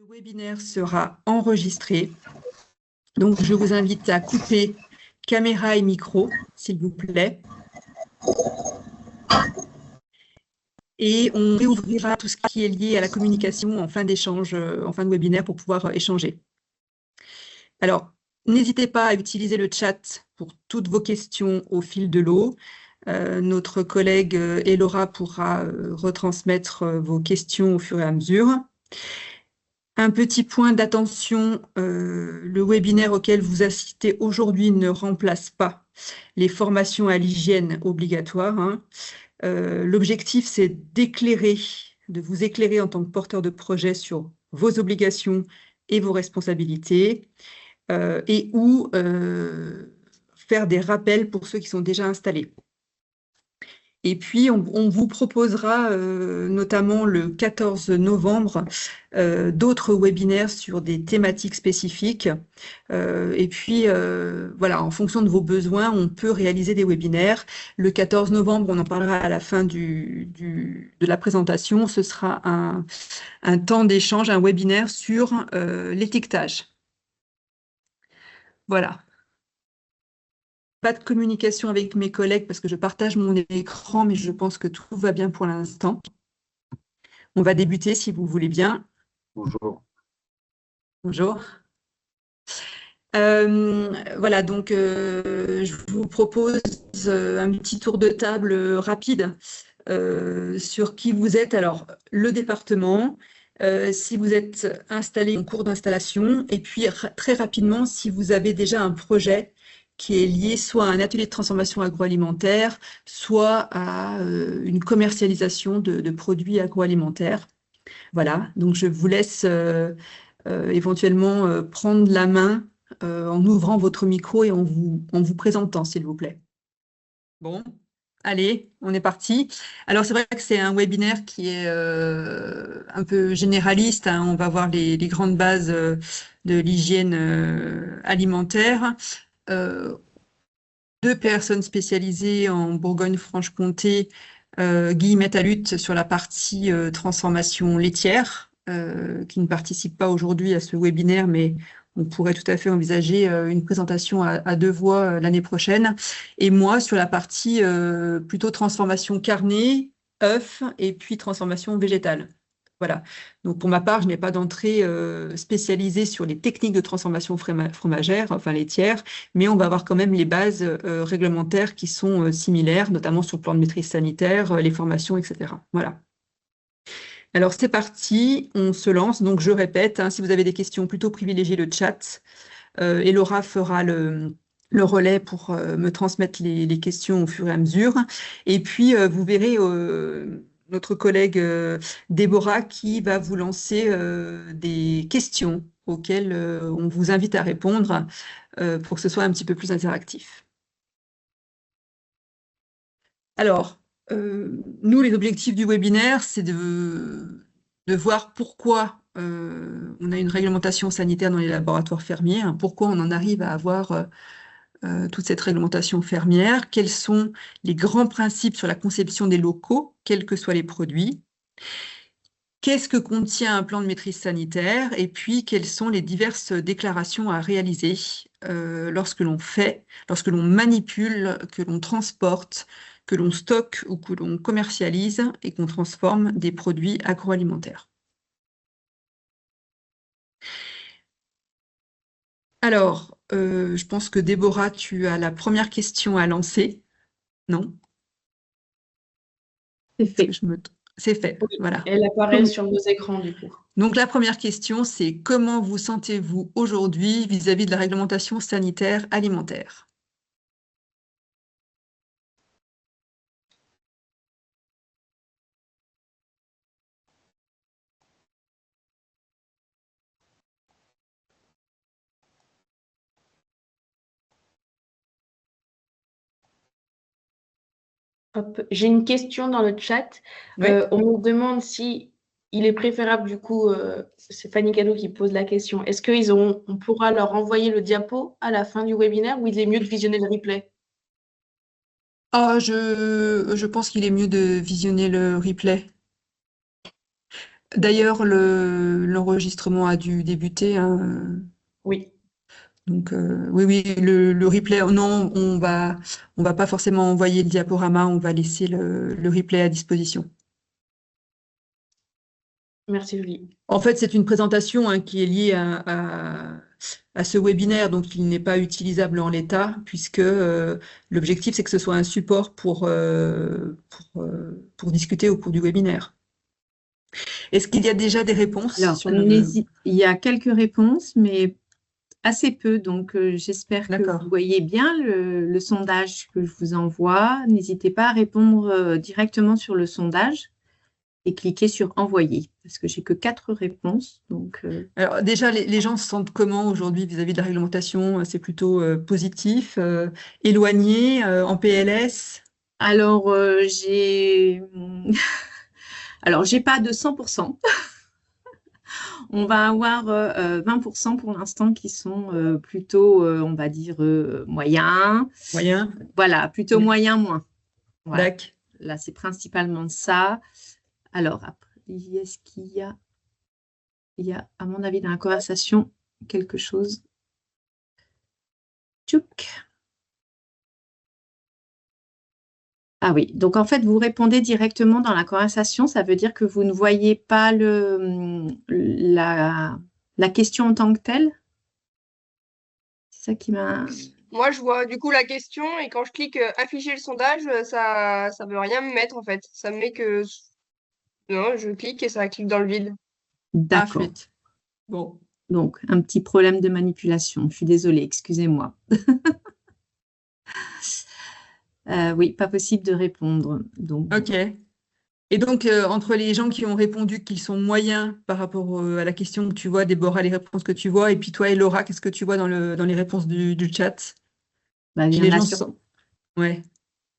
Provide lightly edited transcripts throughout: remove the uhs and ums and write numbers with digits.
Ce webinaire sera enregistré, donc je vous invite à couper caméra et micro, s'il vous plaît. Et on réouvrira tout ce qui est lié à la communication en fin d'échange, en fin de webinaire pour pouvoir échanger. Alors, n'hésitez pas à utiliser le chat pour toutes vos questions au fil de l'eau. Notre collègue Elora pourra retransmettre vos questions au fur et à mesure. Un petit point d'attention, le webinaire auquel vous assistez aujourd'hui ne remplace pas les formations à l'hygiène obligatoires, hein. L'objectif, c'est de vous éclairer en tant que porteur de projet sur vos obligations et vos responsabilités, et ou faire des rappels pour ceux qui sont déjà installés. Et puis, on vous proposera notamment le 14 novembre d'autres webinaires sur des thématiques spécifiques. Et puis, voilà, en fonction de vos besoins, on peut réaliser des webinaires. Le 14 novembre, on en parlera à la fin de la présentation. Ce sera un temps d'échange, un webinaire sur l'étiquetage. Voilà. Pas de communication avec mes collègues parce que je partage mon écran, mais je pense que tout va bien pour l'instant. On va débuter si vous voulez bien. Bonjour. Bonjour. Voilà, donc je vous propose un petit tour de table rapide sur qui vous êtes. Alors, le département, si vous êtes installé en cours d'installation, et puis très rapidement, si vous avez déjà un projet qui est lié soit à un atelier de transformation agroalimentaire, soit à une commercialisation de produits agroalimentaires. Voilà, donc je vous laisse éventuellement prendre la main en ouvrant votre micro et en vous présentant, s'il vous plaît. Bon, allez, on est parti. Alors, c'est vrai que c'est un webinaire qui est un peu généraliste, hein. On va voir les grandes bases de l'hygiène alimentaire. Deux personnes spécialisées en Bourgogne-Franche-Comté, Guy Metalut sur la partie transformation laitière, qui ne participe pas aujourd'hui à ce webinaire, mais on pourrait tout à fait envisager une présentation à deux voix l'année prochaine. Et moi, sur la partie plutôt transformation carnée, œufs, et puis transformation végétale. Voilà. Donc, pour ma part, je n'ai pas d'entrée spécialisée sur les techniques de transformation fromagère, enfin laitière, mais on va avoir quand même les bases réglementaires qui sont similaires, notamment sur le plan de maîtrise sanitaire, les formations, etc. Voilà. Alors, c'est parti, on se lance. Donc, je répète, hein, si vous avez des questions, plutôt privilégiez le chat. Et Laura fera le relais pour me transmettre les questions au fur et à mesure. Et puis, vous verrez notre collègue Déborah qui va vous lancer des questions auxquelles on vous invite à répondre pour que ce soit un petit peu plus interactif. Alors, nous, les objectifs du webinaire, c'est de voir pourquoi on a une réglementation sanitaire dans les laboratoires fermiers, hein, pourquoi on en arrive à avoir toute cette réglementation fermière, quels sont les grands principes sur la conception des locaux, quels que soient les produits, qu'est-ce que contient un plan de maîtrise sanitaire, et puis quelles sont les diverses déclarations à réaliser lorsque l'on manipule, que l'on transporte, que l'on stocke ou que l'on commercialise et qu'on transforme des produits agroalimentaires. Alors, je pense que Déborah, tu as la première question à lancer, non? C'est fait. C'est fait, oui, voilà. Elle apparaît sur vos écrans, du coup. Donc, la première question, c'est comment vous sentez-vous aujourd'hui vis-à-vis de la réglementation sanitaire alimentaire? J'ai une question dans le chat. Oui. On me demande si il est préférable, du coup, c'est Fanny Cado qui pose la question. Est-ce qu'on pourra leur envoyer le diapo à la fin du webinaire ou il est mieux de visionner le replay? Ah, je pense qu'il est mieux de visionner le replay. D'ailleurs, l'enregistrement a dû débuter, hein. Oui. Donc, oui, le replay, non, on va pas forcément envoyer le diaporama, on va laisser le replay à disposition. Merci, Julie. En fait, c'est une présentation, hein, qui est liée à ce webinaire, donc il n'est pas utilisable en l'état, puisque l'objectif, c'est que ce soit un support pour discuter au cours du webinaire. Est-ce qu'il y a déjà des réponses Alors, sur le... il y a quelques réponses, mais assez peu. Donc, j'espère que D'accord. vous voyez bien le sondage que je vous envoie. N'hésitez pas à répondre directement sur le sondage et cliquer sur envoyer, parce que j'ai que 4 réponses. Donc, Alors déjà, les gens se sentent comment aujourd'hui vis-à-vis de la réglementation? C'est plutôt positif, éloigné, en PLS? alors, j'ai pas de 100%. On va avoir 20% pour l'instant qui sont plutôt, on va dire, moyens. Moyen? Voilà, plutôt moyen, moins. Voilà. D'accord. Là, c'est principalement ça. Alors, après, est-ce qu'il y a, à mon avis, dans la conversation, quelque chose? Tchouk. Ah oui, donc en fait, vous répondez directement dans la conversation. Ça veut dire que vous ne voyez pas la question en tant que telle. C'est ça qui m'a... Moi, je vois du coup la question et quand je clique afficher le sondage, ça veut rien me mettre en fait. Ça me met que non, je clique et ça clique dans le vide. Ah, D'accord. flûte. Bon. Donc, un petit problème de manipulation. Je suis désolée, excusez-moi. Oui, pas possible de répondre. Donc, Ok. Et donc, entre les gens qui ont répondu qu'ils sont moyens par rapport à la question que tu vois, Déborah, les réponses que tu vois, et puis toi et Laura, qu'est-ce que tu vois dans les réponses du chat? bah, il y Les en a gens sur- sont... Ouais,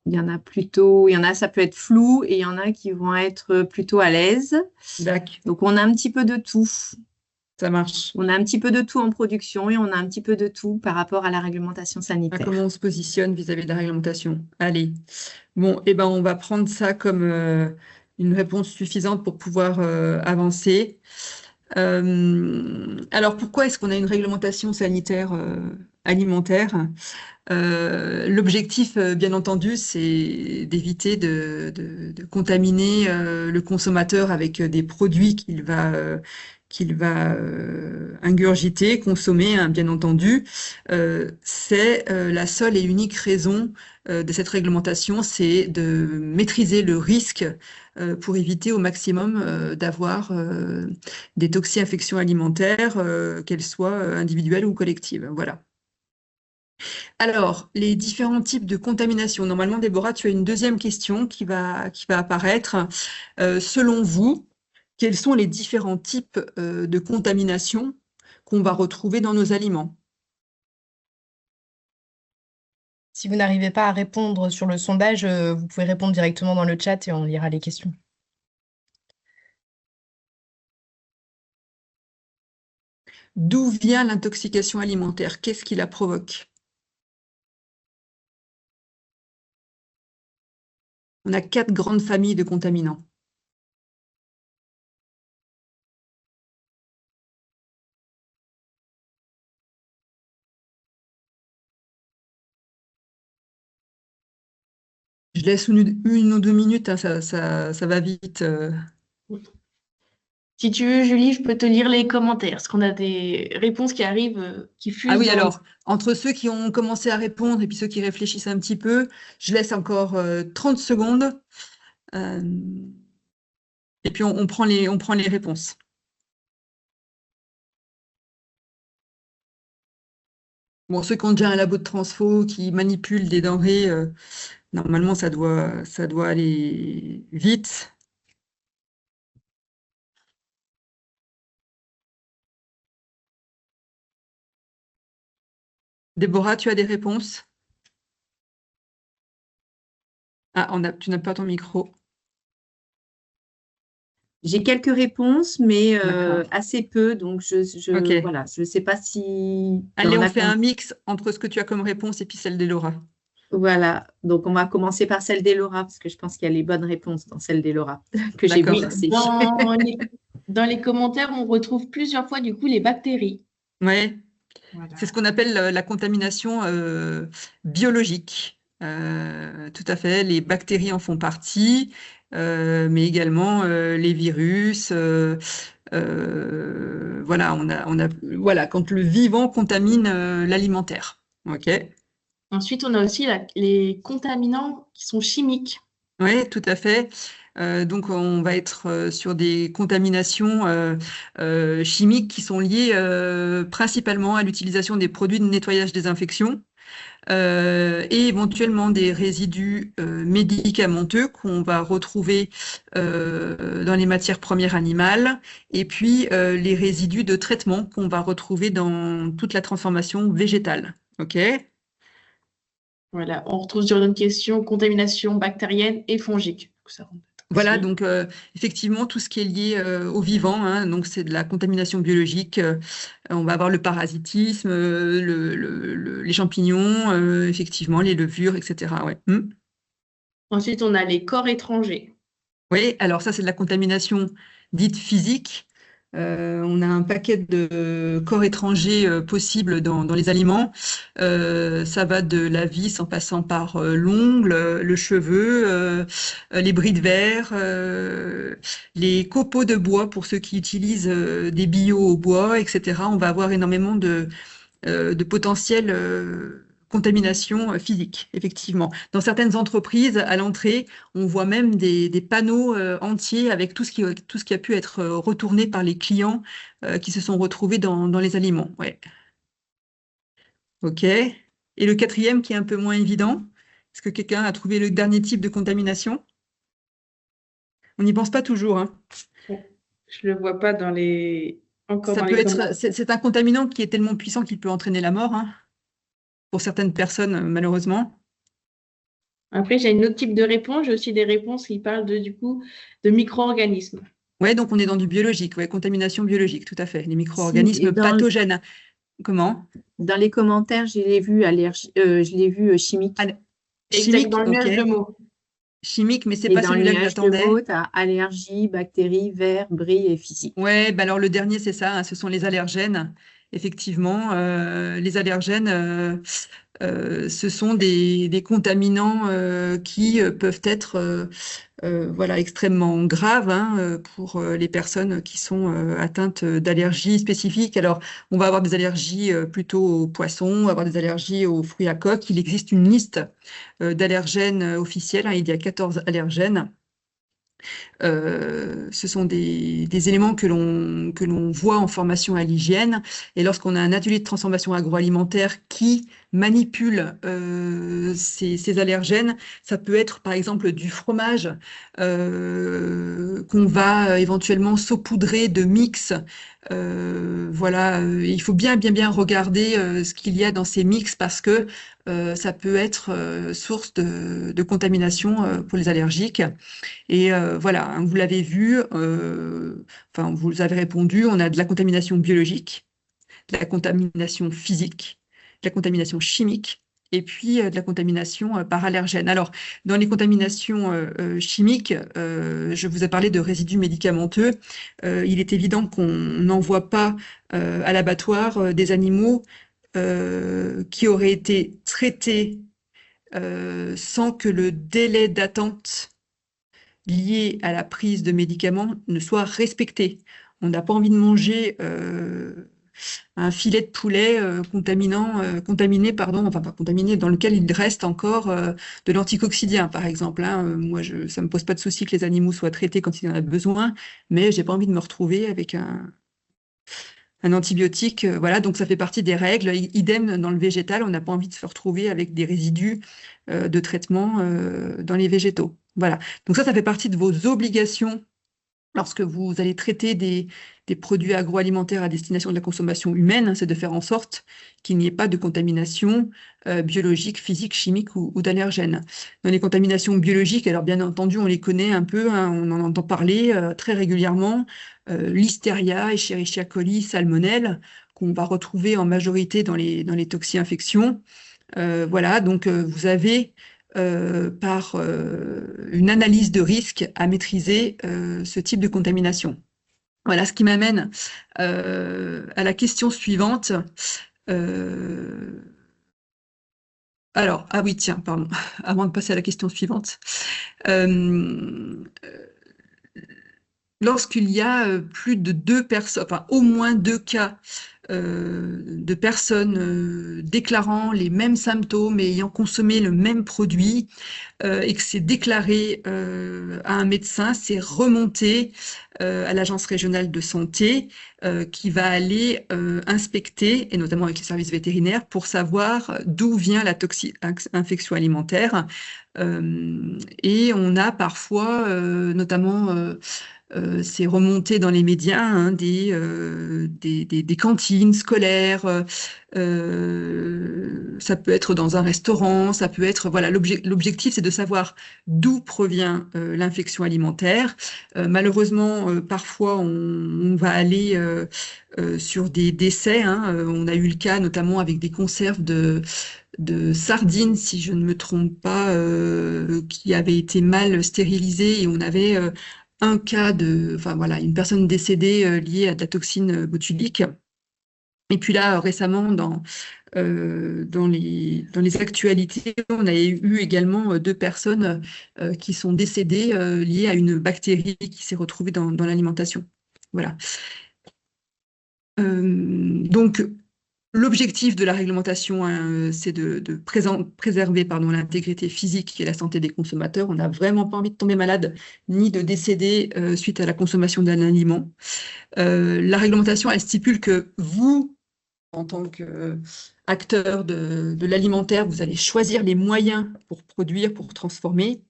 il y en a plutôt, il y en a, ça peut être flou, et il y en a qui vont être plutôt à l'aise. d'accord, Donc, on a un petit peu de tout. ça marche. On a un petit peu de tout en production et on a un petit peu de tout par rapport à la réglementation Ah, sanitaire. comment on se positionne vis-à-vis de la réglementation? Allez. Bon, eh ben, on va prendre ça comme une réponse suffisante pour pouvoir avancer. Alors, pourquoi est-ce qu'on a une réglementation sanitaire alimentaire? L'objectif, bien entendu, c'est d'éviter de contaminer le consommateur avec des produits qu'il va ingurgiter, consommer, hein, bien entendu. C'est la seule et unique raison de cette réglementation, c'est de maîtriser le risque pour éviter au maximum d'avoir des toxi-infections alimentaires, qu'elles soient individuelles ou collectives. Voilà. Alors, les différents types de contamination. Normalement, Déborah, tu as une deuxième question qui va apparaître. Selon vous, quels sont les différents types de contamination qu'on va retrouver dans nos aliments? Si vous n'arrivez pas à répondre sur le sondage, vous pouvez répondre directement dans le chat et on lira les questions. D'où vient l'intoxication alimentaire? Qu'est-ce qui la provoque? On a 4 grandes familles de contaminants. Je laisse une ou 2 minutes, hein, ça va vite. Si tu veux, Julie, je peux te lire les commentaires, parce qu'on a des réponses qui arrivent, qui fusent Ah oui, dans- alors, entre ceux qui ont commencé à répondre et puis ceux qui réfléchissent un petit peu, je laisse encore 30 secondes. Et puis on prend les réponses. Bon, ceux qui ont déjà un labo de transfo, qui manipulent des denrées, normalement ça doit aller vite. Déborah, tu as des réponses? Ah, tu n'as pas ton micro. J'ai quelques réponses, mais D'accord. assez peu. Donc, Ok. voilà, je ne sais pas si... Allez, dans on la fait con- un mix entre ce que tu as comme réponse et puis celle de Laura. Voilà, donc on va commencer par celle d'Elora, parce que je pense qu'il y a les bonnes réponses dans celle d'Elora que j'ai vu D'accord. passer. Dans les commentaires, on retrouve plusieurs fois du coup les bactéries. Ouais, Voilà. c'est ce qu'on appelle la contamination biologique. Tout à fait, les bactéries en font partie, mais également les virus. Voilà, voilà, quand le vivant contamine l'alimentaire. Ok. Ensuite, on a aussi les contaminants qui sont chimiques. Oui, tout à fait. Donc, on va être sur des contaminations chimiques qui sont liées principalement à l'utilisation des produits de nettoyage-désinfection et éventuellement des résidus médicamenteux qu'on va retrouver dans les matières premières animales et puis les résidus de traitement qu'on va retrouver dans toute la transformation végétale. OK? Voilà, on retrouve sur une question contamination bactérienne et fongique. Ça rentre Voilà, aussi. donc effectivement, tout ce qui est lié au vivant, hein, donc c'est de la contamination biologique. On va avoir le parasitisme, les champignons, effectivement, les levures, etc. Ouais. Ensuite, on a les corps étrangers. Oui, alors ça, c'est de la contamination dite physique. On a un paquet de corps étrangers possibles dans les aliments. Ça va de la vis en passant par l'ongle, le cheveu, les bris de verre, les copeaux de bois pour ceux qui utilisent des billots au bois, etc. On va avoir énormément de potentiel contamination physique, effectivement. Dans certaines entreprises, à l'entrée, on voit même des panneaux entiers avec tout ce qui a pu être retourné par les clients qui se sont retrouvés dans les aliments. Ouais. OK. Et le quatrième qui est un peu moins évident, est-ce que quelqu'un a trouvé le dernier type de contamination? On n'y pense pas toujours, hein. Je le vois pas encore Ça dans peut les commentaires. être, c'est un contaminant qui est tellement puissant qu'il peut entraîner la mort, hein, pour certaines personnes, malheureusement. Après, j'ai un autre type de réponse. J'ai aussi des réponses qui parlent du coup de micro-organismes. Ouais, donc on est dans du biologique, ouais, contamination biologique, tout à fait. Les Si, et micro-organismes pathogènes. Comment? dans les commentaires, je l'ai vu chimique. Chimique, Exact, dans le nuage ok. de mots. Chimique, mais c'est Et pas dans le celui-là que nuage de j'attendais. mots, tu as allergie, bactéries, vers, bris et physique. Ouais, bah alors le dernier, c'est ça, hein, ce sont les allergènes. Effectivement, les allergènes, ce sont des contaminants qui peuvent être voilà, extrêmement graves hein, pour les personnes qui sont atteintes d'allergies spécifiques. Alors, on va avoir des allergies plutôt aux poissons, on va avoir des allergies aux fruits à coque. Il existe une liste d'allergènes officielle, hein, il y a 14 allergènes. Ce sont des éléments que l'on voit en formation à l'hygiène. Et lorsqu'on a un atelier de transformation agroalimentaire qui manipule ces allergènes, ça peut être par exemple du fromage qu'on va éventuellement saupoudrer de mix. Voilà, il faut bien regarder ce qu'il y a dans ces mix parce que ça peut être source de contamination pour les allergiques. Et voilà, hein, vous l'avez vu, enfin vous avez répondu, on a de la contamination biologique, de la contamination physique, de la contamination chimique et puis de la contamination par allergène. Alors, dans les contaminations chimiques, je vous ai parlé de résidus médicamenteux. Il est évident qu'on n'envoie pas à l'abattoir des animaux qui auraient été traités sans que le délai d'attente lié à la prise de médicaments ne soit respecté. On n'a pas envie de manger un filet de poulet contaminé, pardon, enfin pas contaminé, dans lequel il reste encore de l'anticoxidien, par exemple. Hein. Moi, ça me pose pas de souci que les animaux soient traités quand il y en a besoin, mais j'ai pas envie de me retrouver avec un antibiotique. Voilà, donc ça fait partie des règles. Idem dans le végétal, on n'a pas envie de se retrouver avec des résidus de traitement dans les végétaux. Voilà. Donc ça fait partie de vos obligations lorsque vous allez traiter des produits agroalimentaires à destination de la consommation humaine, hein, c'est de faire en sorte qu'il n'y ait pas de contamination biologique, physique, chimique ou d'allergènes. Dans les contaminations biologiques, alors bien entendu, on les connaît un peu, hein, on en entend parler très régulièrement, Listeria, Escherichia coli, Salmonelle, qu'on va retrouver en majorité dans les toxi-infections. Voilà, donc vous avez par une analyse de risque à maîtriser ce type de contamination. Voilà, ce qui m'amène à la question suivante. Alors, ah oui, tiens, pardon, avant de passer à la question suivante. Euh, Lorsqu'il y a plus de 2 personnes, enfin au moins 2 cas de personnes déclarant les mêmes symptômes et ayant consommé le même produit et que c'est déclaré à un médecin, c'est remonté à l'Agence régionale de santé qui va aller inspecter, et notamment avec les services vétérinaires, pour savoir d'où vient la infection alimentaire. Et on a parfois, notamment c'est remonté dans les médias, hein, des cantines scolaires, ça peut être dans un restaurant, ça peut être, voilà, l'objectif c'est de savoir d'où provient l'infection alimentaire. Malheureusement, parfois on va aller sur des décès, hein. On a eu le cas notamment avec des conserves de sardines, si je ne me trompe pas, qui avaient été mal stérilisées et on avait un cas enfin voilà, une personne décédée liée à de la toxine botulique. Et puis là, récemment, dans les actualités, on a eu également 2 personnes qui sont décédées liées à une bactérie qui s'est retrouvée dans l'alimentation. Voilà. Donc, l'objectif de la réglementation, hein, c'est de préserver l'intégrité physique et la santé des consommateurs. On n'a vraiment pas envie de tomber malade ni de décéder suite à la consommation d'un aliment. La réglementation, elle stipule que vous, en tant qu'acteur de l'alimentaire, vous allez choisir les moyens pour produire, pour transformer.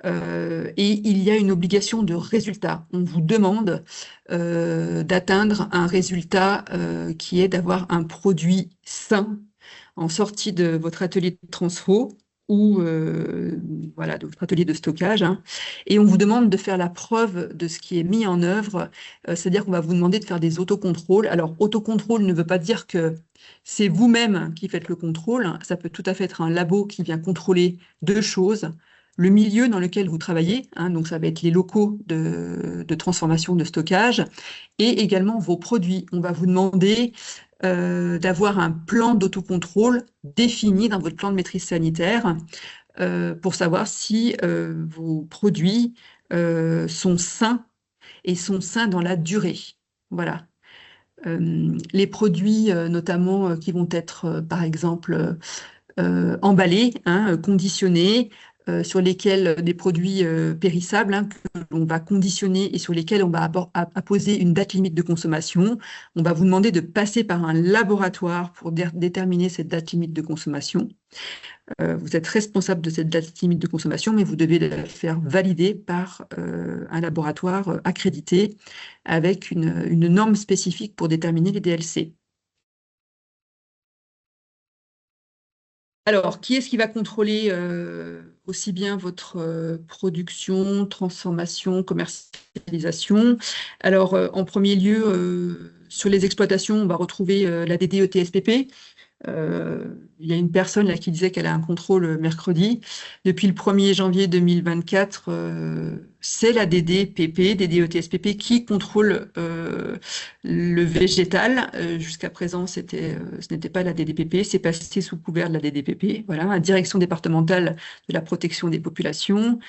Et il y a une obligation de résultat. On vous demande d'atteindre un résultat qui est d'avoir un produit sain en sortie de votre atelier de transfo ou voilà, de votre atelier de stockage, hein. Et on vous demande de faire la preuve de ce qui est mis en œuvre, c'est-à-dire qu'on va vous demander de faire des autocontrôles. Alors, autocontrôle ne veut pas dire que c'est vous-même qui faites le contrôle, ça peut tout à fait être un labo qui vient contrôler 2 choses. Le milieu dans lequel vous travaillez, hein, donc ça va être les locaux de transformation, de stockage, et également vos produits. On va vous demander d'avoir un plan d'autocontrôle défini dans votre plan de maîtrise sanitaire pour savoir si vos produits sont sains et sont sains dans la durée. Voilà. Les produits notamment qui vont être par exemple emballés, hein, conditionnés, sur lesquels des produits périssables, hein, que l'on va conditionner et sur lesquels on va apposer une date limite de consommation. On va vous demander de passer par un laboratoire pour déterminer cette date limite de consommation. Vous êtes responsable de cette date limite de consommation, mais vous devez la faire valider par un laboratoire accrédité avec une norme spécifique pour déterminer les DLC. Alors, qui est-ce qui va contrôler aussi bien votre production, transformation, commercialisation? Alors, en premier lieu, sur les exploitations, on va retrouver la DDE-TSPP. Il y a une personne là qui disait qu'elle a un contrôle mercredi. Depuis le 1er janvier 2024, c'est la DDPP, DDE-TSPP, qui contrôle le végétal. Jusqu'à présent, ce n'était pas la DDPP, c'est passé sous couvert de la DDPP. Voilà, la Direction départementale de la protection des populations.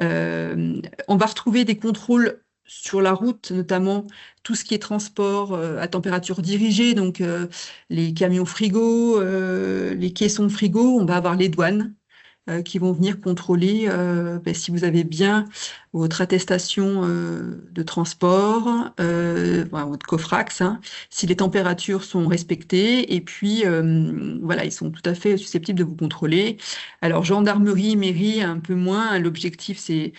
On va retrouver des contrôles sur la route, notamment tout ce qui est transport à température dirigée, donc les camions frigo, les caissons frigo, on va avoir les douanes qui vont venir contrôler si vous avez bien votre attestation de transport, votre COFRAX, hein, si les températures sont respectées, et puis voilà, ils sont tout à fait susceptibles de vous contrôler. Alors gendarmerie, mairie, un peu moins. L'objectif, c'est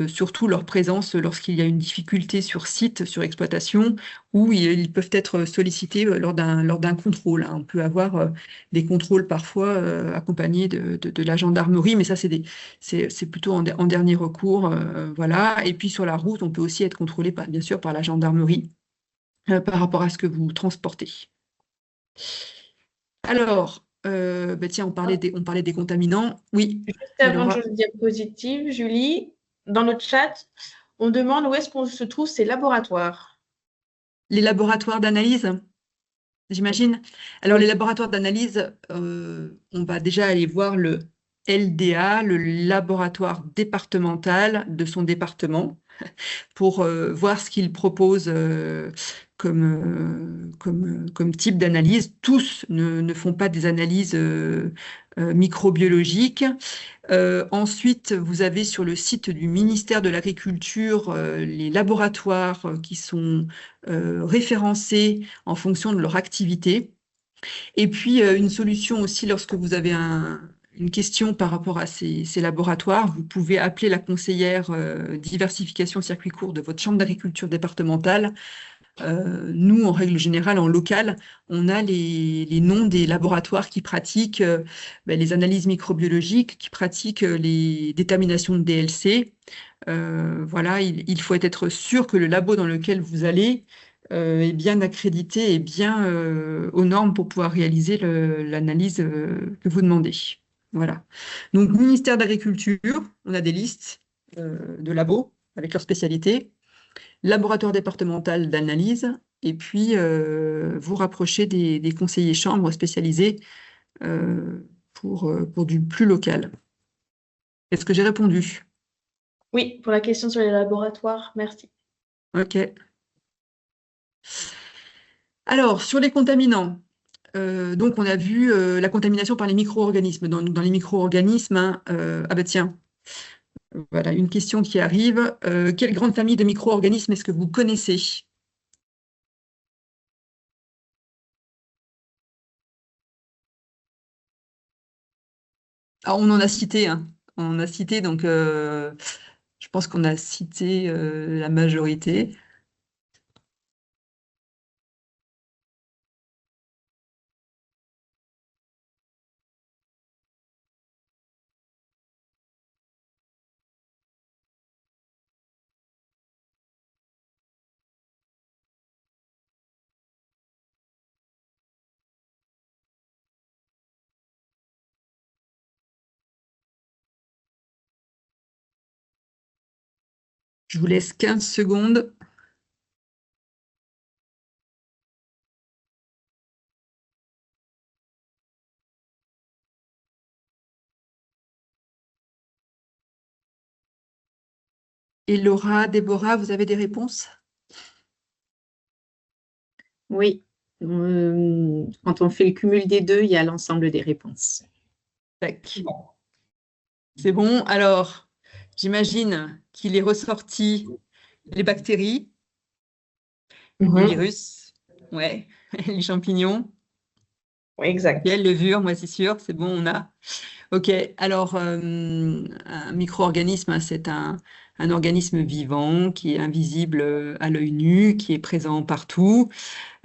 surtout leur présence lorsqu'il y a une difficulté sur site, sur exploitation, où ils peuvent être sollicités lors d'un contrôle, hein. On peut avoir des contrôles parfois accompagnés de la gendarmerie, mais ça, c'est plutôt en dernier recours. Voilà. Et puis sur la route, on peut aussi être contrôlé, bien sûr, par la gendarmerie par rapport à ce que vous transportez. Alors, tiens, on parlait des contaminants. Oui. Juste avant de changer de diapositive, Julie, dans notre chat, on demande où est-ce qu'on se trouve ces laboratoires. Les laboratoires d'analyse, j'imagine. Alors, les laboratoires d'analyse, on va déjà aller voir le LDA, le laboratoire départemental de son département, pour voir ce qu'il propose comme type d'analyse. Tous ne font pas des analyses microbiologiques. Ensuite, vous avez sur le site du ministère de l'Agriculture les laboratoires qui sont référencés en fonction de leur activité. Et puis, une solution aussi lorsque vous avez une question par rapport à ces laboratoires, vous pouvez appeler la conseillère diversification circuit court de votre chambre d'agriculture départementale. Nous, en règle générale, en local, on a les noms des laboratoires qui pratiquent les analyses microbiologiques, qui pratiquent les déterminations de DLC. Voilà, il faut être sûr que le labo dans lequel vous allez est bien accrédité et bien aux normes pour pouvoir réaliser l'analyse que vous demandez. Voilà. Donc, ministère de l'Agriculture, on a des listes de labos avec leur spécialité, laboratoire départemental d'analyse, et puis vous rapprochez des conseillers chambres spécialisés pour du plus local. Est-ce que j'ai répondu? Oui, pour la question sur les laboratoires, merci. OK. Alors, sur les contaminants, donc on a vu la contamination par les micro-organismes. Dans les micro-organismes, hein, ah ben tiens, voilà une question qui arrive. Quelle grande famille de micro-organismes est-ce que vous connaissez? Ah, on en a cité, hein. On en a cité, donc je pense qu'on a cité la majorité. Je vous laisse 15 secondes. Et Laura, Déborah, vous avez des réponses? Oui. Quand on fait le cumul des deux, il y a l'ensemble des réponses. Tac. C'est bon. Alors, j'imagine qu'il est ressorti les bactéries, les virus, ouais, les champignons, Oui, exact. les levures, moi c'est sûr, c'est bon, on a. Ok, alors un micro-organisme, hein, c'est un organisme vivant qui est invisible à l'œil nu, qui est présent partout.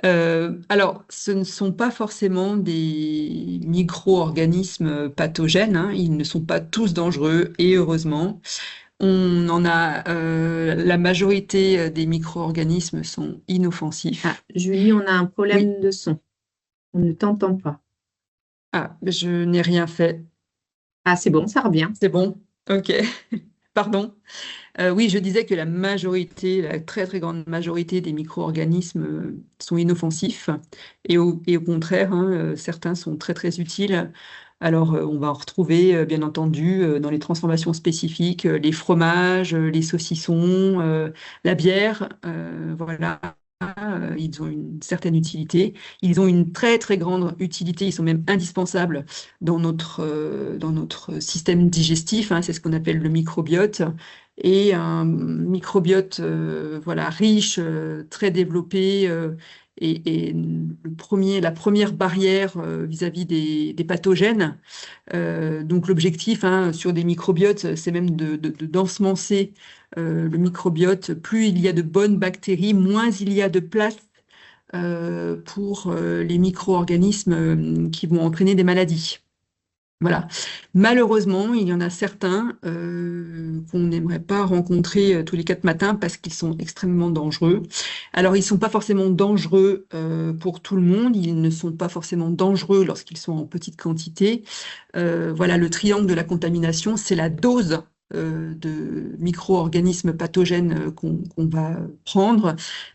Alors, ce ne sont pas forcément des micro-organismes pathogènes, hein, ils ne sont pas tous dangereux, et heureusement. On en a, la majorité des micro-organismes sont inoffensifs. Ah, Julie, on a un problème Oui. de son. On ne t'entend pas. Ah, je n'ai rien fait. Ah, c'est bon, ça revient. C'est bon, ok, pardon. Oui, je disais que la majorité, la très très grande majorité des micro-organismes sont inoffensifs et au contraire, hein, certains sont très très utiles. Alors, on va en retrouver, bien entendu, dans les transformations spécifiques, les fromages, les saucissons, la bière, voilà. Ils ont une certaine utilité. Ils ont une très très grande utilité. Ils sont même indispensables dans notre système digestif, hein, c'est ce qu'on appelle le microbiote. Et un microbiote voilà, riche, très développé, et la première barrière vis-à-vis des pathogènes. Donc l'objectif, hein, sur des microbiotes, c'est même d'ensemencer le microbiote. Plus il y a de bonnes bactéries, moins il y a de place pour les micro-organismes qui vont entraîner des maladies. Voilà. Malheureusement, il y en a certains qu'on n'aimerait pas rencontrer tous les 4 matins parce qu'ils sont extrêmement dangereux. Alors, ils ne sont pas forcément dangereux pour tout le monde. Ils ne sont pas forcément dangereux lorsqu'ils sont en petite quantité. Voilà, le triangle de la contamination, c'est la dose de micro-organismes pathogènes qu'on va prendre.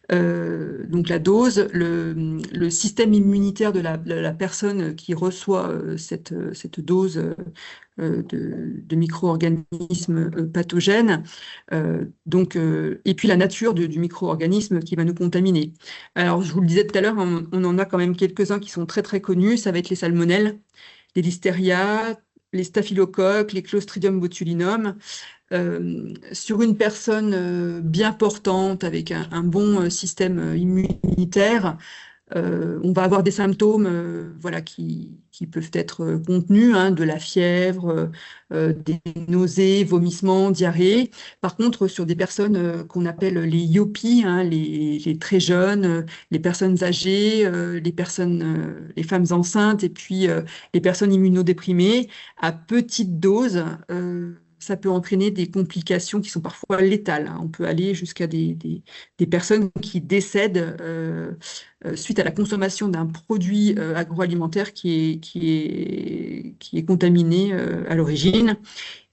Donc la dose, le système immunitaire de la personne qui reçoit cette dose de micro-organismes pathogènes, et puis la nature du micro-organisme qui va nous contaminer. Alors, je vous le disais tout à l'heure, on en a quand même quelques-uns qui sont très très connus, ça va être les salmonelles, les listeria, les staphylocoques, les Clostridium botulinum. Sur une personne bien portante, avec un bon système immunitaire, on va avoir des symptômes voilà, qui peuvent être contenus, hein, de la fièvre, des nausées, vomissements, diarrhées. Par contre, sur des personnes qu'on appelle les IOPI, hein, les très jeunes, les personnes âgées, les femmes enceintes et puis les personnes immunodéprimées, à petite dose, ça peut entraîner des complications qui sont parfois létales, hein. On peut aller jusqu'à des personnes qui décèdent suite à la consommation d'un produit agroalimentaire qui est contaminé à l'origine.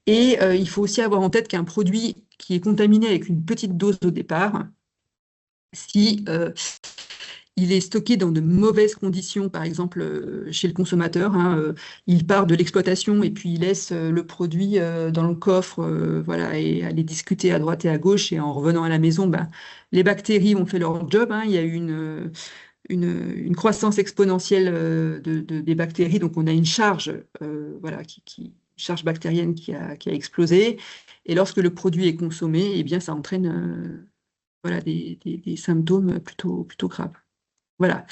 Et il faut aussi avoir en tête qu'un produit qui est contaminé avec une petite dose au départ, si il est stocké dans de mauvaises conditions, par exemple chez le consommateur, hein, il part de l'exploitation et puis il laisse le produit dans le coffre, voilà, et aller discuter à droite et à gauche, et en revenant à la maison, ben, les bactéries ont fait leur job, hein. Il y a eu une croissance exponentielle des bactéries, donc on a une charge, voilà, charge bactérienne qui a explosé, et lorsque le produit est consommé, eh bien, ça entraîne voilà, des symptômes plutôt graves. Voilà.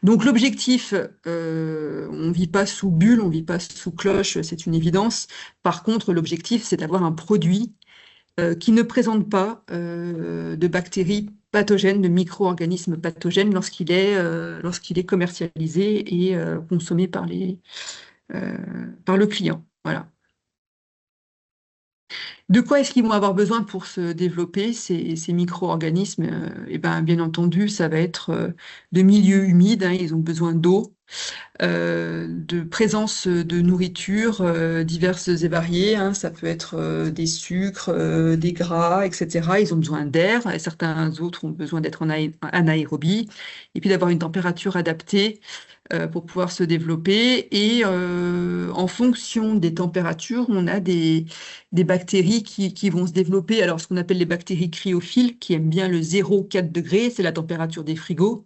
Donc l'objectif, on ne vit pas sous bulle, on ne vit pas sous cloche, c'est une évidence. Par contre, l'objectif, c'est d'avoir un produit qui ne présente pas de bactéries pathogènes, de micro-organismes pathogènes lorsqu'il est commercialisé et consommé par le client. Voilà. De quoi est-ce qu'ils vont avoir besoin pour se développer, ces micro-organismes? Eh ben, bien entendu, ça va être de milieux humides, hein, ils ont besoin d'eau, de présence de nourriture diverses et variées, hein, ça peut être des sucres, des gras, etc. Ils ont besoin d'air, et certains autres ont besoin d'être en anaérobie, et puis d'avoir une température adaptée pour pouvoir se développer. Et en fonction des températures, on a des bactéries qui vont se développer. Alors, ce qu'on appelle les bactéries cryophiles, qui aiment bien le 0,4 degrés, c'est la température des frigos.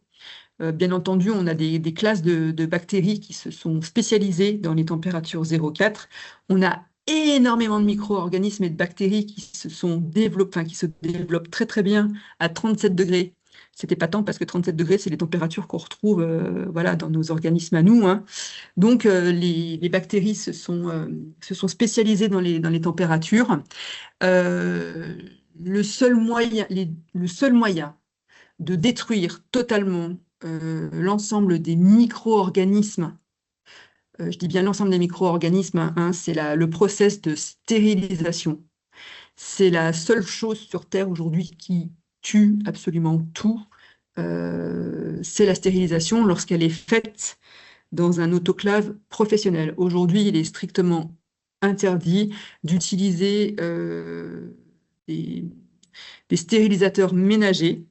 Bien entendu, on a des classes de bactéries qui se sont spécialisées dans les températures 0,4. On a énormément de micro-organismes et de bactéries qui se développent très très bien à 37 degrés. C'est épatant parce que 37 degrés, c'est les températures qu'on retrouve voilà, dans nos organismes à nous, hein. Donc, les bactéries se sont spécialisées dans les températures. Le seul moyen de détruire totalement l'ensemble des micro-organismes, je dis bien l'ensemble des micro-organismes, hein, c'est le process de stérilisation. C'est la seule chose sur Terre aujourd'hui qui tue absolument tout. C'est la stérilisation lorsqu'elle est faite dans un autoclave professionnel. Aujourd'hui, il est strictement interdit d'utiliser des stérilisateurs ménagers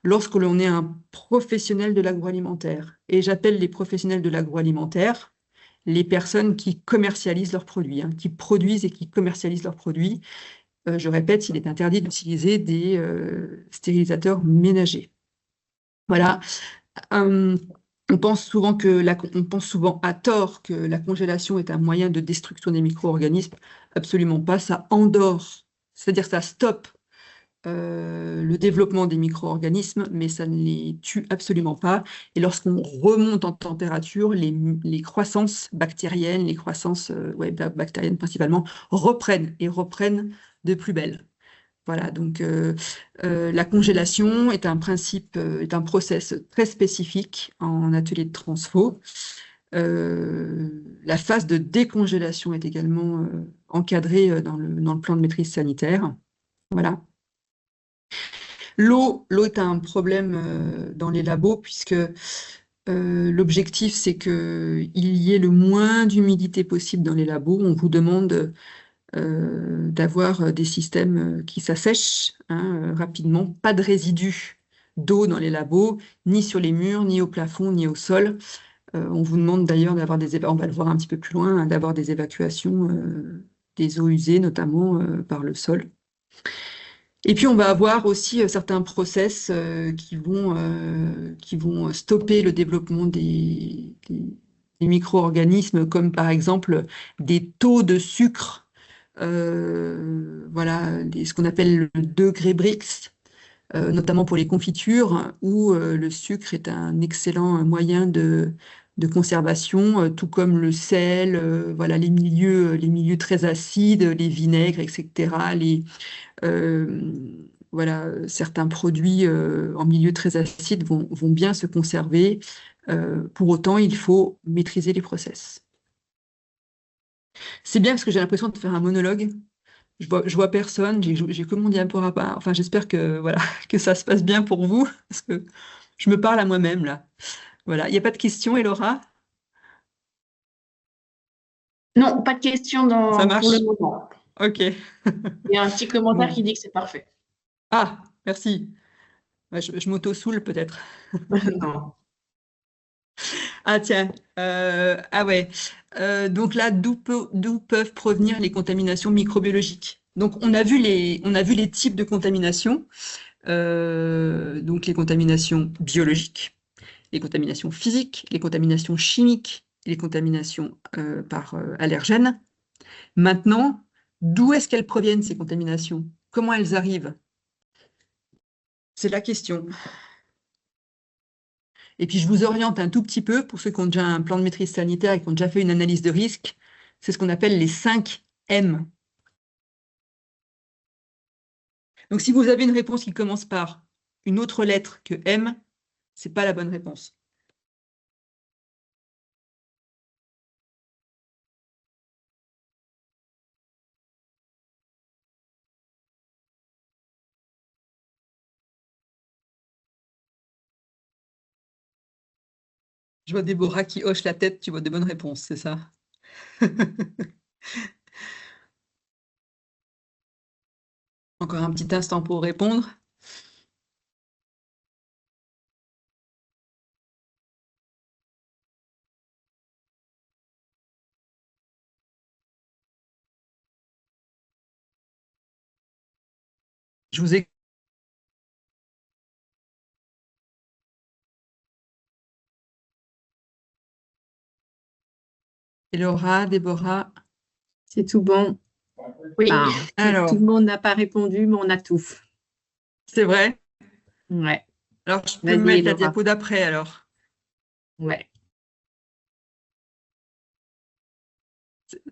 lorsque l'on est un professionnel de l'agroalimentaire. Et j'appelle les professionnels de l'agroalimentaire les personnes qui commercialisent leurs produits, hein, qui produisent et qui commercialisent leurs produits. Je répète, il est interdit d'utiliser des stérilisateurs ménagers. Voilà. On pense souvent à tort que la congélation est un moyen de destruction des micro-organismes. Absolument pas. Ça endort, c'est-à-dire ça stoppe le développement des micro-organismes, mais ça ne les tue absolument pas. Et lorsqu'on remonte en température, les croissances bactériennes, les croissances bactériennes principalement, reprennent de plus belle. Voilà, donc la congélation est un process très spécifique en atelier de transfo. La phase de décongélation est également encadrée dans le plan de maîtrise sanitaire. Voilà. L'eau est un problème dans les labos, puisque l'objectif, c'est qu'il y ait le moins d'humidité possible dans les labos. On vous demande d'avoir des systèmes qui s'assèchent hein, rapidement, pas de résidus d'eau dans les labos, ni sur les murs, ni au plafond, ni au sol. On vous demande d'ailleurs d'avoir on va le voir un petit peu plus loin, hein, d'avoir des évacuations des eaux usées, notamment par le sol. Et puis on va avoir aussi certains process qui vont stopper le développement des micro-organismes, comme par exemple des taux de sucre, voilà, ce qu'on appelle le degré Brix, notamment pour les confitures, où le sucre est un excellent moyen de conservation, tout comme le sel, voilà, les milieux très acides, les vinaigres, etc., voilà, certains produits en milieu très acide vont bien se conserver. Pour autant, il faut maîtriser les process. C'est bien parce que j'ai l'impression de faire un monologue. Je vois personne, j'ai que mon diaporama. Enfin, j'espère que, voilà, que ça se passe bien pour vous, parce que je me parle à moi-même, là. Voilà. Il n'y a pas de questions, Elora? Non, pas de questions Ça pour le marche? moment. Ok. Il y a un petit commentaire Bon. qui dit que c'est parfait. Ah, merci. Ouais, je m'auto-soule peut-être. Non. Ah tiens, ah ouais. Donc là, d'où peuvent provenir les contaminations microbiologiques? Donc on a vu les types de contamination, donc les contaminations biologiques, les contaminations physiques, les contaminations chimiques, et les contaminations par allergènes. Maintenant, d'où est-ce qu'elles proviennent ces contaminations? Comment elles arrivent? C'est la question. Et puis, je vous oriente un tout petit peu pour ceux qui ont déjà un plan de maîtrise sanitaire et qui ont déjà fait une analyse de risque. C'est ce qu'on appelle les 5 M. Donc, si vous avez une réponse qui commence par une autre lettre que M, ce n'est pas la bonne réponse. Je vois Déborah qui hoche la tête, tu vois des bonnes réponses, c'est ça? Encore un petit instant pour répondre. Je vous ai... Laura, Déborah. C'est tout bon. Oui. Enfin, Alors, tout le monde n'a pas répondu, mais on a tout. c'est vrai? Ouais. Alors, je peux Vas-y, mettre la Laura. diapo d'après, alors. Ouais.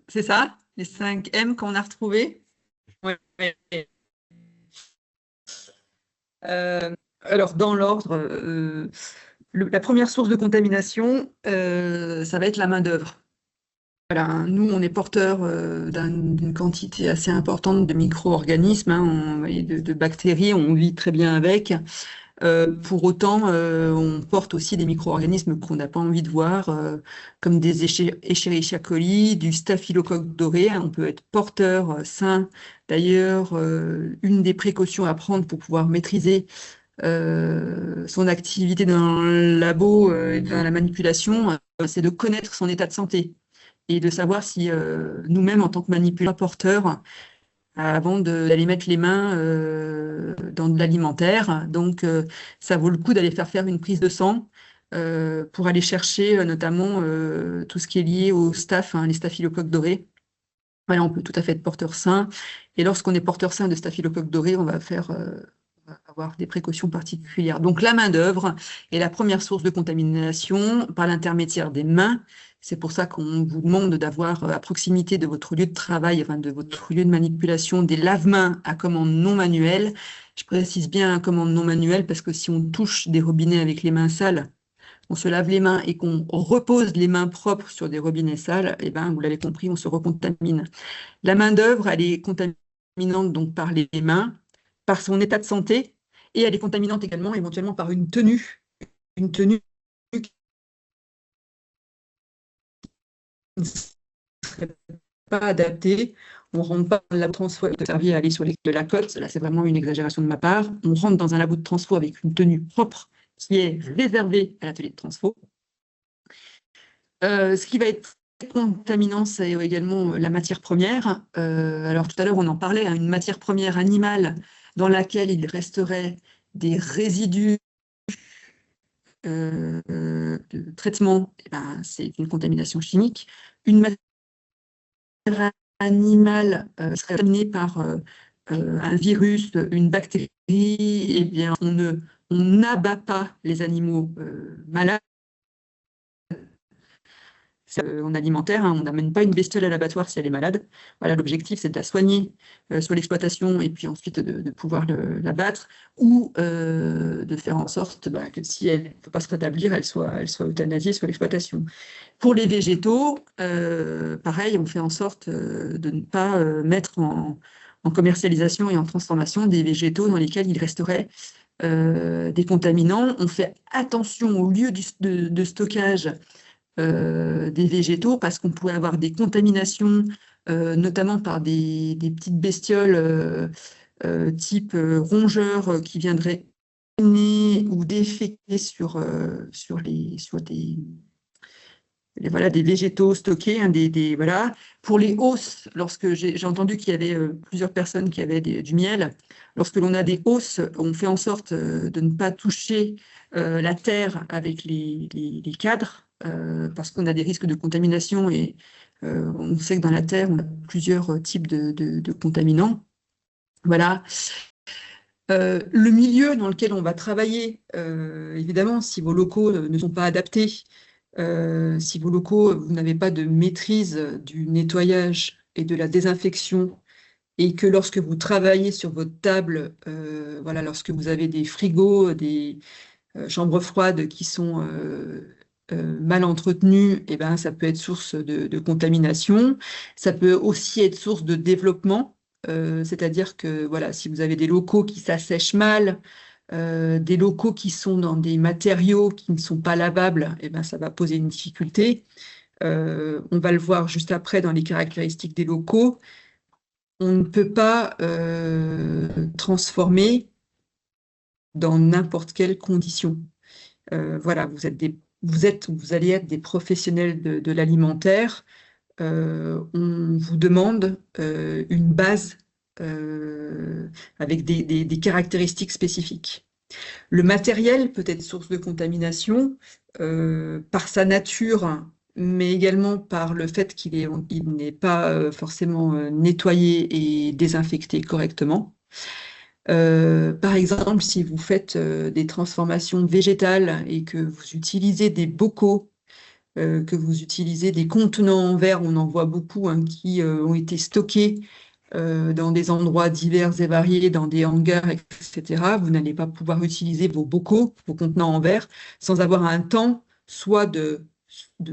C'est ça? Les 5 M qu'on a retrouvés? Ouais. Alors, dans l'ordre, la première source de contamination, ça va être la main-d'œuvre. Voilà, hein, nous, on est porteurs d'une quantité assez importante de micro-organismes hein, et de bactéries, on vit très bien avec. Pour autant, on porte aussi des micro-organismes qu'on n'a pas envie de voir, comme des Escherichia coli, du staphylocoque doré. Hein, on peut être porteur sain. D'ailleurs, une des précautions à prendre pour pouvoir maîtriser son activité dans le labo et dans la manipulation, c'est de connaître son état de santé et de savoir si nous-mêmes, en tant que manipulateurs porteurs, avant d'aller mettre les mains dans de l'alimentaire. Donc, ça vaut le coup d'aller faire une prise de sang pour aller chercher notamment tout ce qui est lié au staph, hein, les staphylocoques dorés. Voilà, on peut tout à fait être porteur sain. Et lorsqu'on est porteur sain de staphylocoque doré, on va avoir des précautions particulières. Donc, la main-d'œuvre est la première source de contamination par l'intermédiaire des mains. C'est pour ça qu'on vous demande d'avoir à proximité de votre lieu de travail, enfin de votre lieu de manipulation, des lave-mains à commande non manuelle. Je précise bien à commande non manuelle parce que si on touche des robinets avec les mains sales, on se lave les mains et qu'on repose les mains propres sur des robinets sales, eh ben, vous l'avez compris, on se recontamine. La main-d'œuvre, elle est contaminante donc par les mains, par son état de santé, et elle est contaminante également éventuellement par une tenue qui ne serait pas adaptée. On ne rentre pas dans le labo de transfo avec le service à aller sur de la côte. Là, c'est vraiment une exagération de ma part. On rentre dans un labo de transfo avec une tenue propre qui est réservée à l'atelier de transfo. Ce qui va être contaminant, c'est également la matière première. Alors, tout à l'heure, on en parlait, hein, une matière première animale dans laquelle il resterait des résidus de traitement, eh ben, c'est une contamination chimique. Une matière animale serait contaminée par un virus, une bactérie, eh bien, on n'abat pas les animaux malades. En alimentaire, hein, on n'amène pas une bestiole à l'abattoir si elle est malade. Voilà, l'objectif, c'est de la soigner sur l'exploitation et puis ensuite de pouvoir l'abattre ou de faire en sorte que si elle ne peut pas se rétablir, elle soit euthanasiée sur l'exploitation. Pour les végétaux, pareil, on fait en sorte de ne pas mettre en commercialisation et en transformation des végétaux dans lesquels il resterait des contaminants. On fait attention au lieu de stockage des végétaux parce qu'on pourrait avoir des contaminations, notamment par des petites bestioles type rongeurs qui viendraient ou déféquer sur des végétaux stockés, hein, voilà. Pour les hausses, lorsque j'ai entendu qu'il y avait plusieurs personnes qui avaient du miel, lorsque l'on a des hausses, on fait en sorte de ne pas toucher la terre avec les cadres, parce qu'on a des risques de contamination et on sait que dans la terre, on a plusieurs types de contaminants. Voilà. Le milieu dans lequel on va travailler, évidemment, si vos locaux ne sont pas adaptés, si vos locaux, vous n'avez pas de maîtrise du nettoyage et de la désinfection, et que lorsque vous travaillez sur votre table, voilà, lorsque vous avez des frigos, des chambres froides qui sont mal entretenues, eh ben, ça peut être source de contamination. Ça peut aussi être source de développement, c'est-à-dire que voilà, si vous avez des locaux qui s'assèchent mal, des locaux qui sont dans des matériaux qui ne sont pas lavables, eh ben, ça va poser une difficulté. On va le voir juste après dans les caractéristiques des locaux. On ne peut pas transformer dans n'importe quelle condition. Voilà, vous allez être des professionnels de l'alimentaire. On vous demande une base avec des caractéristiques spécifiques. Le matériel peut être source de contamination par sa nature, mais également par le fait qu'il n'est pas forcément nettoyé et désinfecté correctement. Par exemple, si vous faites des transformations végétales et que vous utilisez des bocaux, que vous utilisez des contenants en verre, on en voit beaucoup hein, qui ont été stockés dans des endroits divers et variés, dans des hangars, etc. Vous n'allez pas pouvoir utiliser vos bocaux, vos contenants en verre, sans avoir un temps soit de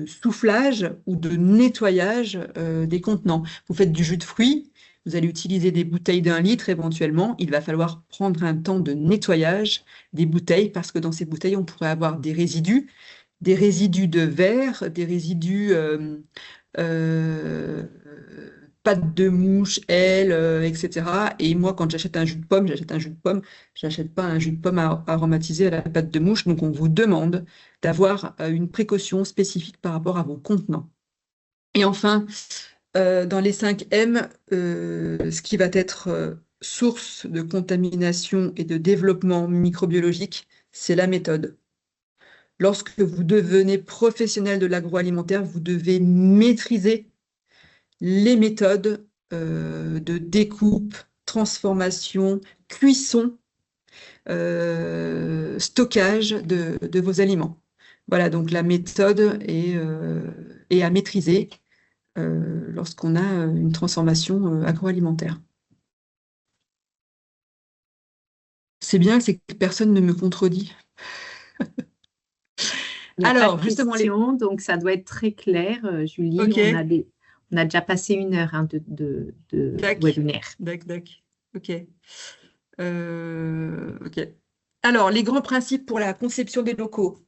soufflage ou de nettoyage des contenants. Vous faites du jus de fruits, vous allez utiliser des bouteilles d'1 litre éventuellement, il va falloir prendre un temps de nettoyage des bouteilles parce que dans ces bouteilles, on pourrait avoir des résidus de verre, des résidus pâte de mouche, ailes, etc. Et moi, quand j'achète un jus de pomme, j'achète pas un jus de pomme aromatisé à la pâte de mouche. Donc, on vous demande d'avoir une précaution spécifique par rapport à vos contenants. Et enfin, dans les 5 M, ce qui va être source de contamination et de développement microbiologique, c'est la méthode. Lorsque vous devenez professionnel de l'agroalimentaire, vous devez maîtriser les méthodes de découpe, transformation, cuisson, stockage de vos aliments. Voilà, donc la méthode est à maîtriser lorsqu'on a une transformation agroalimentaire. C'est bien, c'est que personne ne me contredit. Alors, justement, donc ça doit être très clair, Julie. Okay. On a déjà passé 1 heure hein, de webinaire. D'accord. Ok. Ok. Alors, les grands principes pour la conception des locaux.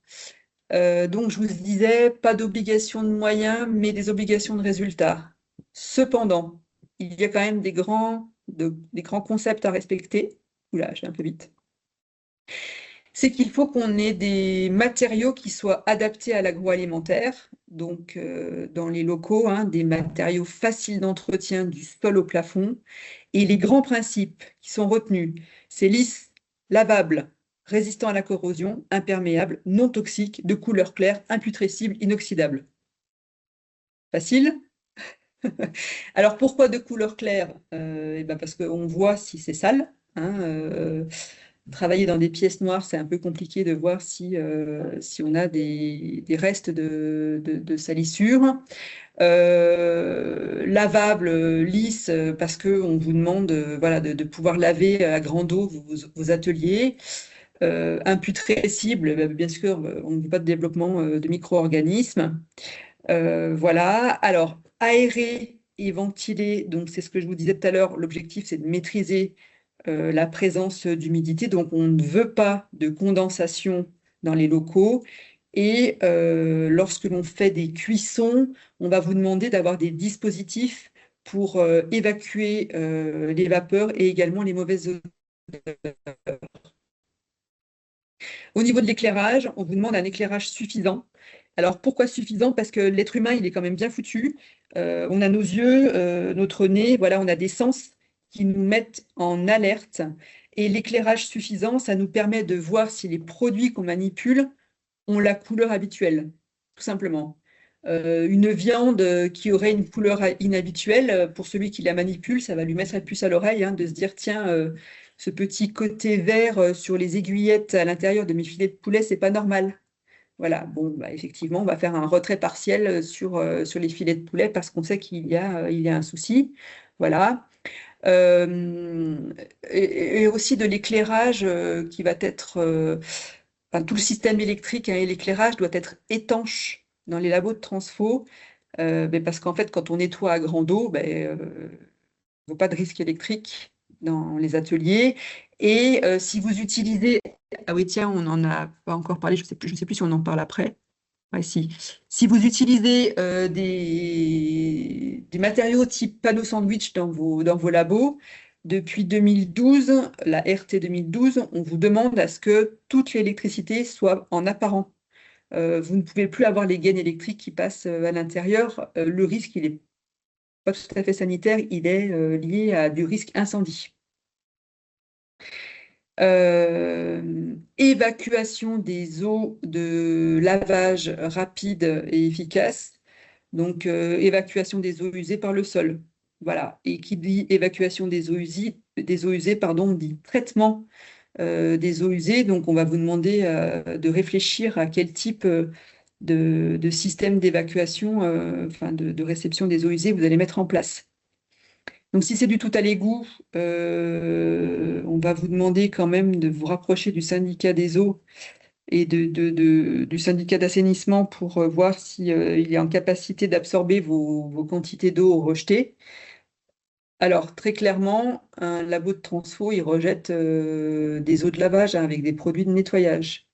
Donc, je vous disais, pas d'obligation de moyens, mais des obligations de résultats. Cependant, il y a quand même des grands concepts à respecter. Oula, je vais un peu vite. C'est qu'il faut qu'on ait des matériaux qui soient adaptés à l'agroalimentaire, donc dans les locaux, hein, des matériaux faciles d'entretien du sol au plafond. Et les grands principes qui sont retenus, c'est lisse, lavable, résistant à la corrosion, imperméable, non toxique, de couleur claire, imputrescible, inoxydable. Facile? Alors pourquoi de couleur claire? Eh ben parce qu'on voit si c'est sale, hein, travailler dans des pièces noires, c'est un peu compliqué de voir si on a des restes de salissure. Lavable, lisse, parce qu'on vous demande voilà, de pouvoir laver à grande eau vos ateliers. Imputrescible, bien sûr, on ne veut pas de développement de micro-organismes. Voilà. Alors, aérer et ventiler, donc c'est ce que je vous disais tout à l'heure, l'objectif c'est de maîtriser la présence d'humidité, donc on ne veut pas de condensation dans les locaux. Et lorsque l'on fait des cuissons, on va vous demander d'avoir des dispositifs pour évacuer les vapeurs et également les mauvaises odeurs. Au niveau de l'éclairage, on vous demande un éclairage suffisant. Alors pourquoi suffisant? Parce que l'être humain, il est quand même bien foutu. On a nos yeux, notre nez, voilà, on a des sens qui nous mettent en alerte. Et l'éclairage suffisant, ça nous permet de voir si les produits qu'on manipule ont la couleur habituelle, tout simplement. Une viande qui aurait une couleur inhabituelle, pour celui qui la manipule, ça va lui mettre la puce à l'oreille, hein, de se dire, tiens, ce petit côté vert sur les aiguillettes à l'intérieur de mes filets de poulet, c'est pas normal. Voilà, bon, bah, effectivement, on va faire un retrait partiel sur les filets de poulet parce qu'on sait qu'il y a un souci. Voilà. Et aussi de l'éclairage qui va être... enfin, tout le système électrique, hein, et l'éclairage doit être étanche dans les labos de transfo, mais parce qu'en fait, quand on nettoie à grande eau, ben, il n'y a pas de risque électrique dans les ateliers. Et si vous utilisez... Ah oui, tiens, on n'en a pas encore parlé, je ne sais plus si on en parle après. Ouais, si. Si vous utilisez des matériaux type panneau sandwich dans vos labos, depuis 2012, la RT 2012, on vous demande à ce que toute l'électricité soit en apparent. Vous ne pouvez plus avoir les gaines électriques qui passent à l'intérieur. Le risque, il n'est pas tout à fait sanitaire, il est lié à du risque incendie. Évacuation des eaux de lavage rapide et efficace. Donc, évacuation des eaux usées par le sol. Voilà. Et qui dit évacuation des eaux usées, pardon, dit traitement des eaux usées. Donc, on va vous demander de réfléchir à quel type de système d'évacuation, enfin de réception des eaux usées vous allez mettre en place. Donc, si c'est du tout à l'égout, on va vous demander quand même de vous rapprocher du syndicat des eaux et du syndicat d'assainissement pour voir s'il est en capacité d'absorber vos quantités d'eau rejetées. Alors, très clairement, un labo de transfo, il rejette des eaux de lavage, hein, avec des produits de nettoyage,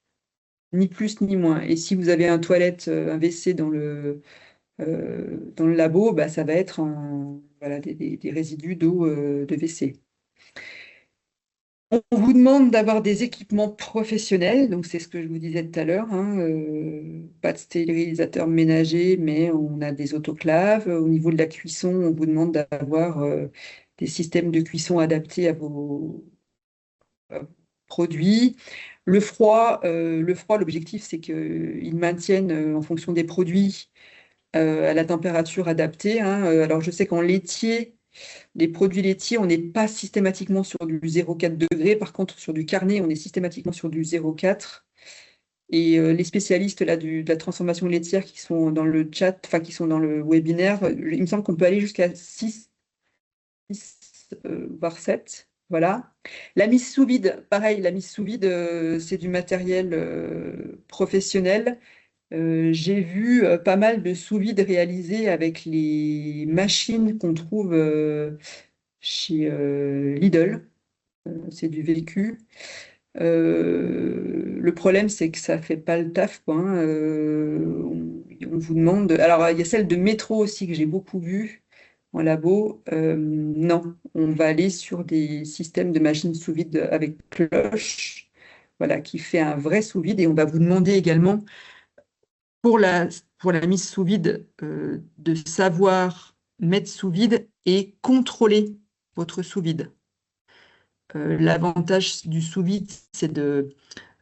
ni plus ni moins. Et si vous avez un toilette, un WC dans le labo, bah, ça va être voilà, des résidus d'eau de WC. On vous demande d'avoir des équipements professionnels, donc c'est ce que je vous disais tout à l'heure, hein, pas de stérilisateur ménager, mais on a des autoclaves. Au niveau de la cuisson, on vous demande d'avoir des systèmes de cuisson adaptés à vos produits. Le froid, l'objectif, c'est qu'ils maintiennent en fonction des produits à la température adaptée, hein. Alors je sais qu'en laitier, les produits laitiers, on n'est pas systématiquement sur du 0,4 degrés. Par contre, sur du carnet, on est systématiquement sur du 0,4. Et les spécialistes là, de la transformation laitière qui sont dans le chat, enfin qui sont dans le webinaire, il me semble qu'on peut aller jusqu'à 6 voire 7. Voilà. La mise sous vide, pareil, la mise sous vide, c'est du matériel professionnel. J'ai vu pas mal de sous-vide réalisés avec les machines qu'on trouve chez Lidl. C'est du vécu. Le problème, c'est que ça fait pas le taf, quoi, hein. On vous demande. Alors, il y a celle de métro aussi que j'ai beaucoup vue. en labo, non, on va aller sur des systèmes de machines sous vide avec cloche, voilà, qui fait un vrai sous vide. Et on va vous demander également, pour la mise sous vide, de savoir mettre sous vide et contrôler votre sous vide. L'avantage du sous vide, c'est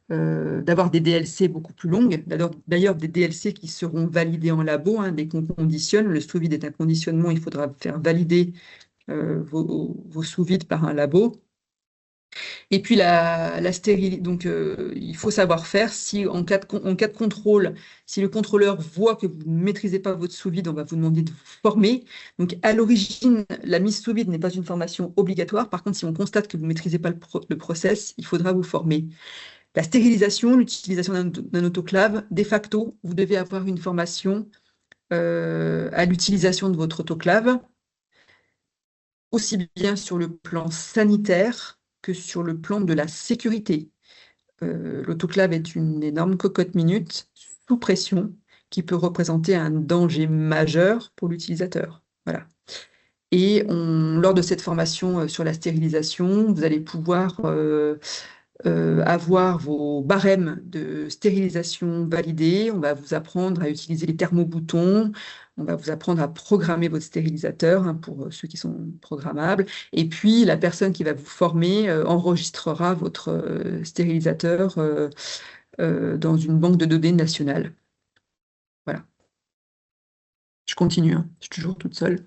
d'avoir des DLC beaucoup plus longues. D'ailleurs, des DLC qui seront validés en labo, hein, dès qu'on conditionne. Le sous vide est un conditionnement, il faudra faire valider vos sous vides par un labo. Et puis la stérilité, donc il faut savoir faire, si en cas de contrôle, si le contrôleur voit que vous ne maîtrisez pas votre sous vide, on va vous demander de vous former. Donc à l'origine, la mise sous vide n'est pas une formation obligatoire. Par contre, si on constate que vous ne maîtrisez pas le process, il faudra vous former. La stérilisation, l'utilisation d'un autoclave, de facto, vous devez avoir une formation à l'utilisation de votre autoclave, aussi bien sur le plan sanitaire que sur le plan de la sécurité. L'autoclave est une énorme cocotte minute sous pression qui peut représenter un danger majeur pour l'utilisateur. Voilà. Et lors de cette formation sur la stérilisation, vous allez pouvoir avoir vos barèmes de stérilisation validés. On va vous apprendre à utiliser les thermoboutons. On va vous apprendre à programmer votre stérilisateur, hein, pour ceux qui sont programmables. Et puis, la personne qui va vous former enregistrera votre stérilisateur dans une banque de données nationale. Voilà. Je continue, hein. Je suis toujours toute seule.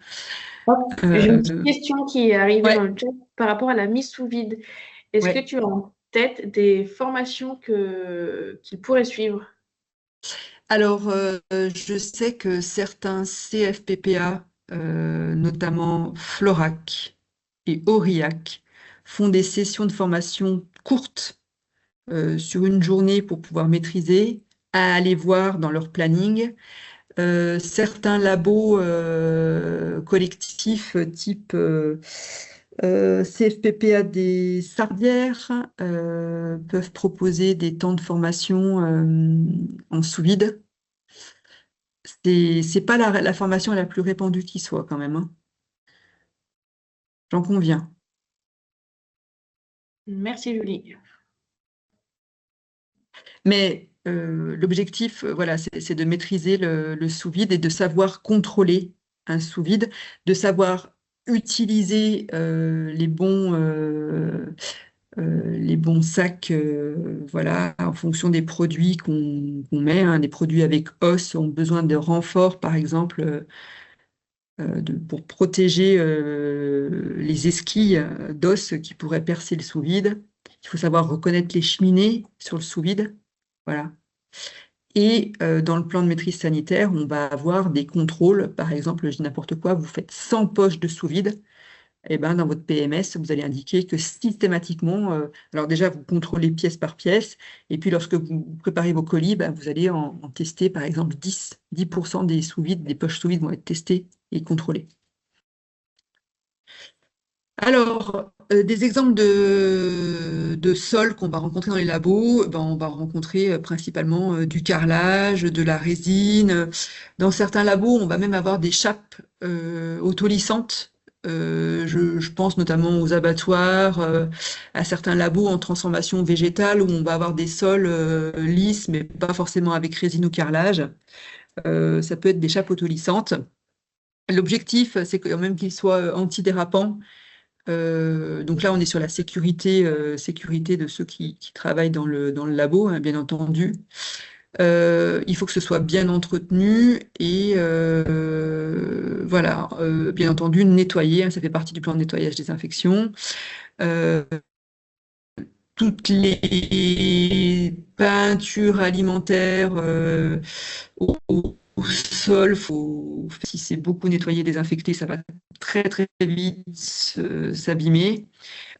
J'ai une petite question qui est arrivée Ouais. dans le chat par rapport à la mise sous vide. Est-ce Ouais. que tu as en tête des formations qu'ils pourraient suivre? Alors, je sais que certains CFPPA, notamment Florac et Aurillac, font des sessions de formation courtes sur une journée pour pouvoir maîtriser, à aller voir dans leur planning. Certains labos collectifs type CFPPA des Sardières peuvent proposer des temps de formation en sous-vide. C'est pas la formation la plus répandue qui soit quand même, hein. J'en conviens. Merci Julie. Mais l'objectif, voilà, c'est de maîtriser le sous-vide et de savoir contrôler un sous-vide, de savoir utiliser les bons sacs, voilà, en fonction des produits qu'on met, hein. Des produits avec os ont besoin de renforts, par exemple, pour protéger les esquilles d'os qui pourraient percer le sous-vide. Il faut savoir reconnaître les cheminées sur le sous-vide. Voilà. Et dans le plan de maîtrise sanitaire, on va avoir des contrôles. Par exemple, je dis n'importe quoi, vous faites 100 poches de sous-vide. Et ben, dans votre PMS, vous allez indiquer que systématiquement, alors déjà, vous contrôlez pièce par pièce, et puis lorsque vous préparez vos colis, ben, vous allez en tester, par exemple, 10% des sous-vides, des poches sous-vides vont être testées et contrôlées. Alors, des exemples de sols qu'on va rencontrer dans les labos, ben, on va rencontrer principalement du carrelage, de la résine. Dans certains labos, on va même avoir des chapes autolissantes. Je pense notamment aux abattoirs, à certains labos en transformation végétale où on va avoir des sols lisses, mais pas forcément avec résine ou carrelage. Ça peut être des chapes autolissantes. L'objectif, c'est quand même qu'ils soient antidérapants. Donc là, on est sur la sécurité de ceux qui travaillent dans le labo, hein, bien entendu. Il faut que ce soit bien entretenu et voilà, bien entendu, nettoyé, hein, ça fait partie du plan de nettoyage désinfection. Toutes les peintures alimentaires au sol, si c'est beaucoup nettoyé, désinfecté, ça va très très vite s'abîmer.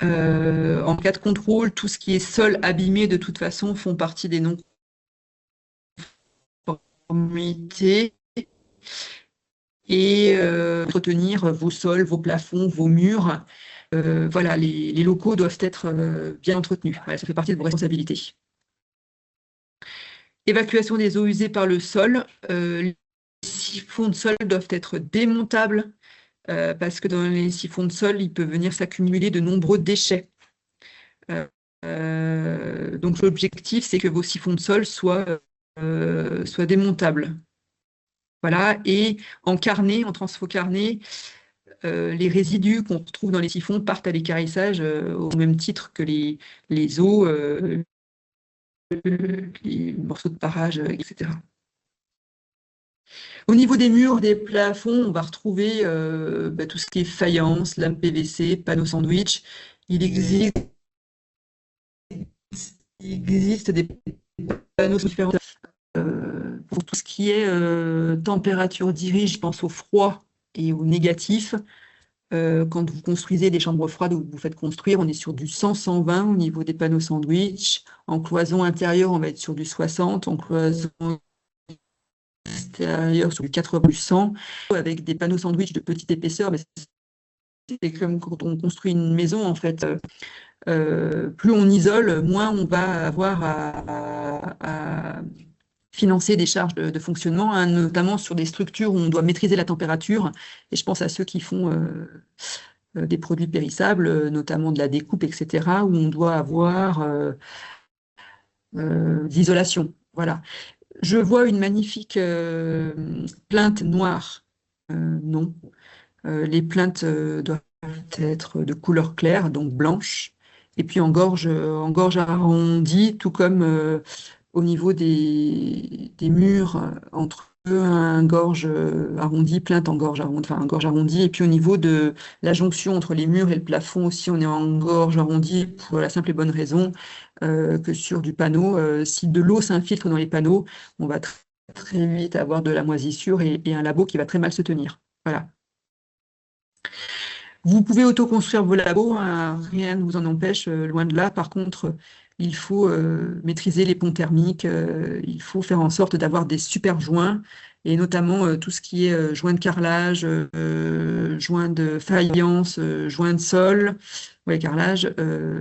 En cas de contrôle, tout ce qui est sol abîmé, de toute façon, font partie des non-conformités. Et entretenir vos sols, vos plafonds, vos murs. Voilà, les locaux doivent être bien entretenus. Voilà, ça fait partie de vos responsabilités. Évacuation des eaux usées par le sol. Les siphons de sol doivent être démontables parce que dans les siphons de sol, il peut venir s'accumuler de nombreux déchets. Donc l'objectif, c'est que vos siphons de sol soient démontables. Voilà, et en carnet, en transfo-carnet, les résidus qu'on retrouve dans les siphons partent à l'équarrissage au même titre que les eaux, les morceaux de parage, etc. Au niveau des murs, des plafonds, on va retrouver tout ce qui est faïence, lame PVC, panneaux sandwich. Il existe des panneaux différents pour tout ce qui est température dirige, je pense au froid et au négatif. Quand vous construisez des chambres froides ou vous faites construire, on est sur du 100-120 au niveau des panneaux sandwich. En cloison intérieure, on va être sur du 60. En cloison extérieure, sur du 80, du 100, avec des panneaux sandwich de petite épaisseur. Mais c'est comme quand on construit une maison, en fait. Plus on isole, moins on va avoir à financer des charges de fonctionnement, hein, notamment sur des structures où on doit maîtriser la température. Et je pense à ceux qui font des produits périssables, notamment de la découpe, etc., où on doit avoir d'isolation. Voilà. Je vois une magnifique plinthe noire. Non. Les plinthes doivent être de couleur claire, donc blanche, et puis en gorge arrondie, tout comme au niveau des murs, entre eux, un gorge arrondi, plinthe en gorge arrondie, enfin un gorge arrondi, et puis au niveau de la jonction entre les murs et le plafond aussi, on est en gorge arrondie pour la simple et bonne raison que sur du panneau, si de l'eau s'infiltre dans les panneaux, on va très vite avoir de la moisissure et un labo qui va très mal se tenir. Voilà. Vous pouvez auto-construire vos labos, hein, rien ne vous en empêche, loin de là. Par contre, il faut maîtriser les ponts thermiques, il faut faire en sorte d'avoir des super joints, et notamment tout ce qui est joints de carrelage, joints de faïence, joints de sol, ouais, carrelage,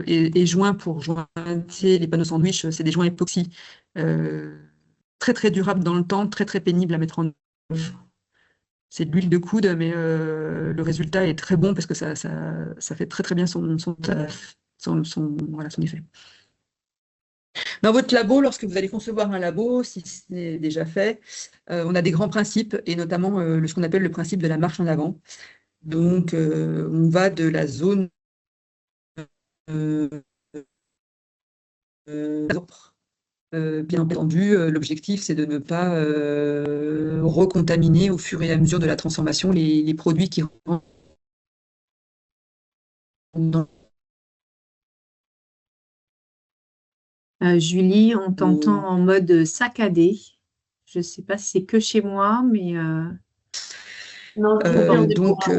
et joints pour jointer les panneaux sandwich, c'est des joints époxy, très très durables dans le temps, très très pénibles à mettre en œuvre. C'est de l'huile de coude, mais le résultat est très bon parce que ça fait très très bien son effet. Dans votre labo, lorsque vous allez concevoir un labo, si c'est déjà fait, on a des grands principes, et notamment ce qu'on appelle le principe de la marche en avant. Donc, on va de la zone bien entendu, l'objectif, c'est de ne pas recontaminer au fur et à mesure de la transformation les produits qui rentrent dans. Julie, on t'entend en mode saccadé. Je ne sais pas si c'est que chez moi, mais Non, donc,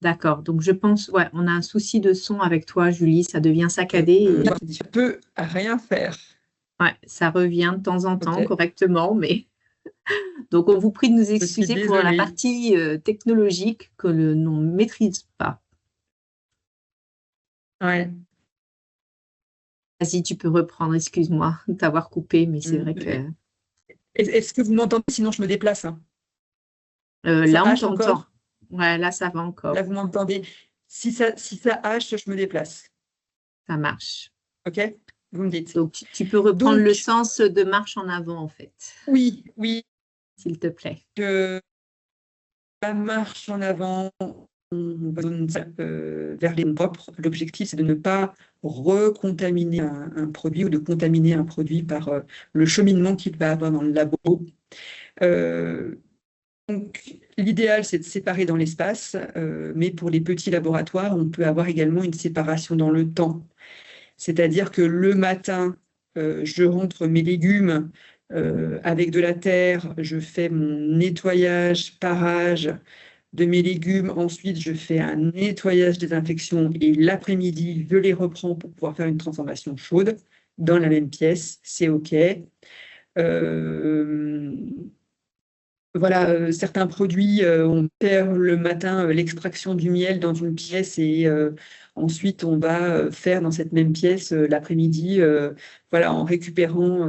d'accord. Donc je pense, ouais, on a un souci de son avec toi, Julie. Ça devient saccadé. Je peux rien faire. Ouais, ça revient de temps en temps Ok. correctement, mais donc on vous prie de nous excuser pour la désolée. partie technologique que l'on ne maîtrise pas. Ouais. Vas-y, tu peux reprendre. Excuse-moi de t'avoir coupé, mais c'est vrai que Est-ce que vous m'entendez? Sinon, je me déplace, hein. là on hache t'entend. encore? Ouais, là ça va encore. Là, vous m'entendez? Si ça hache, je me déplace. Ça marche. OK? Vous me dites. Donc tu peux reprendre Donc, le sens de marche en avant en fait, oui, s'il te plaît. que la marche en avant, on va vers les propres. L'objectif, c'est de ne pas recontaminer un produit ou de contaminer un produit par le cheminement qu'il va avoir dans le labo. Donc, l'idéal, c'est de séparer dans l'espace, mais pour les petits laboratoires, on peut avoir également une séparation dans le temps. C'est-à-dire que le matin, je rentre mes légumes avec de la terre, je fais mon nettoyage, parage de mes légumes. Ensuite, je fais un nettoyage, désinfection, et l'après-midi, je les reprends pour pouvoir faire une transformation chaude dans la même pièce. C'est OK. voilà, certains produits, on perd le matin l'extraction du miel dans une pièce et ensuite on va faire dans cette même pièce l'après-midi, voilà, en récupérant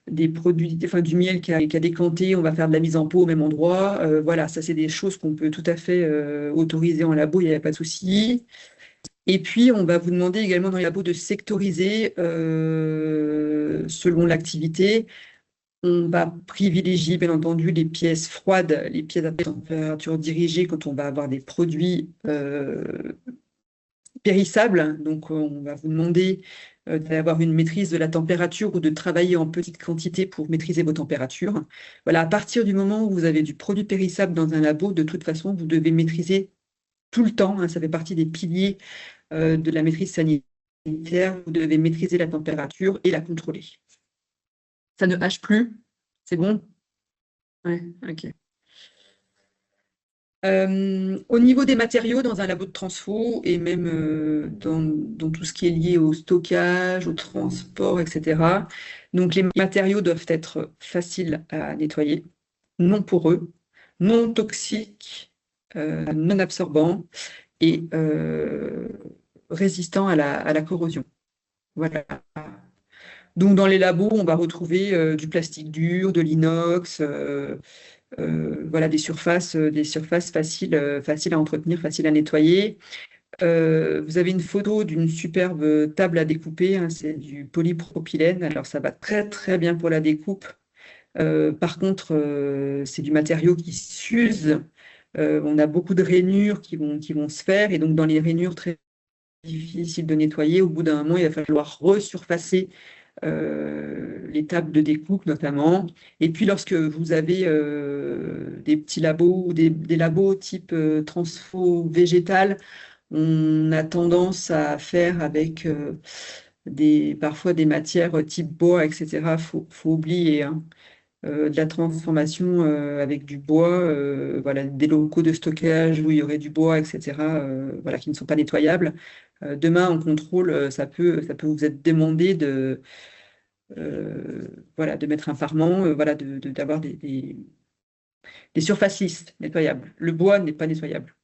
des produits, enfin, du miel qui a décanté, on va faire de la mise en pot au même endroit. Voilà, ça c'est des choses qu'on peut tout à fait autoriser en labo, il n'y a pas de souci. Et puis, on va vous demander également dans les labos de sectoriser selon l'activité. On va privilégier, bien entendu, les pièces froides, les pièces à température dirigée quand on va avoir des produits périssables. Donc, on va vous demander d'avoir une maîtrise de la température ou de travailler en petite quantité pour maîtriser vos températures. Voilà, à partir du moment où vous avez du produit périssable dans un labo, de toute façon, vous devez maîtriser tout le temps, hein, ça fait partie des piliers de la maîtrise sanitaire. Vous devez maîtriser la température et la contrôler. Ça ne hache plus? C'est bon? Ouais, ok. Au niveau des matériaux dans un labo de transfo et même dans tout ce qui est lié au stockage, au transport, etc. Donc les matériaux doivent être faciles à nettoyer, non poreux, non toxiques, non absorbants et résistants à la corrosion. Voilà. Donc dans les labos, on va retrouver du plastique dur, de l'inox, voilà, des surfaces faciles à entretenir, faciles à nettoyer. Vous avez une photo d'une superbe table à découper, hein, c'est du polypropylène. Alors ça va très très bien pour la découpe. Par contre, c'est du matériau qui s'use. On a beaucoup de rainures qui vont se faire, et donc dans les rainures très difficiles de nettoyer, au bout d'un moment, il va falloir resurfacer les tables de découpe notamment. Et puis lorsque vous avez des petits labos ou des labos type transfo végétal, on a tendance à faire avec parfois des matières type bois, etc. Faut oublier, hein. De la transformation avec du bois, voilà, des locaux de stockage où il y aurait du bois, etc., voilà, qui ne sont pas nettoyables. Demain, en contrôle, ça peut vous être demandé voilà, de mettre un parement, voilà, d'avoir des surfaces lisses nettoyables. Le bois n'est pas nettoyable.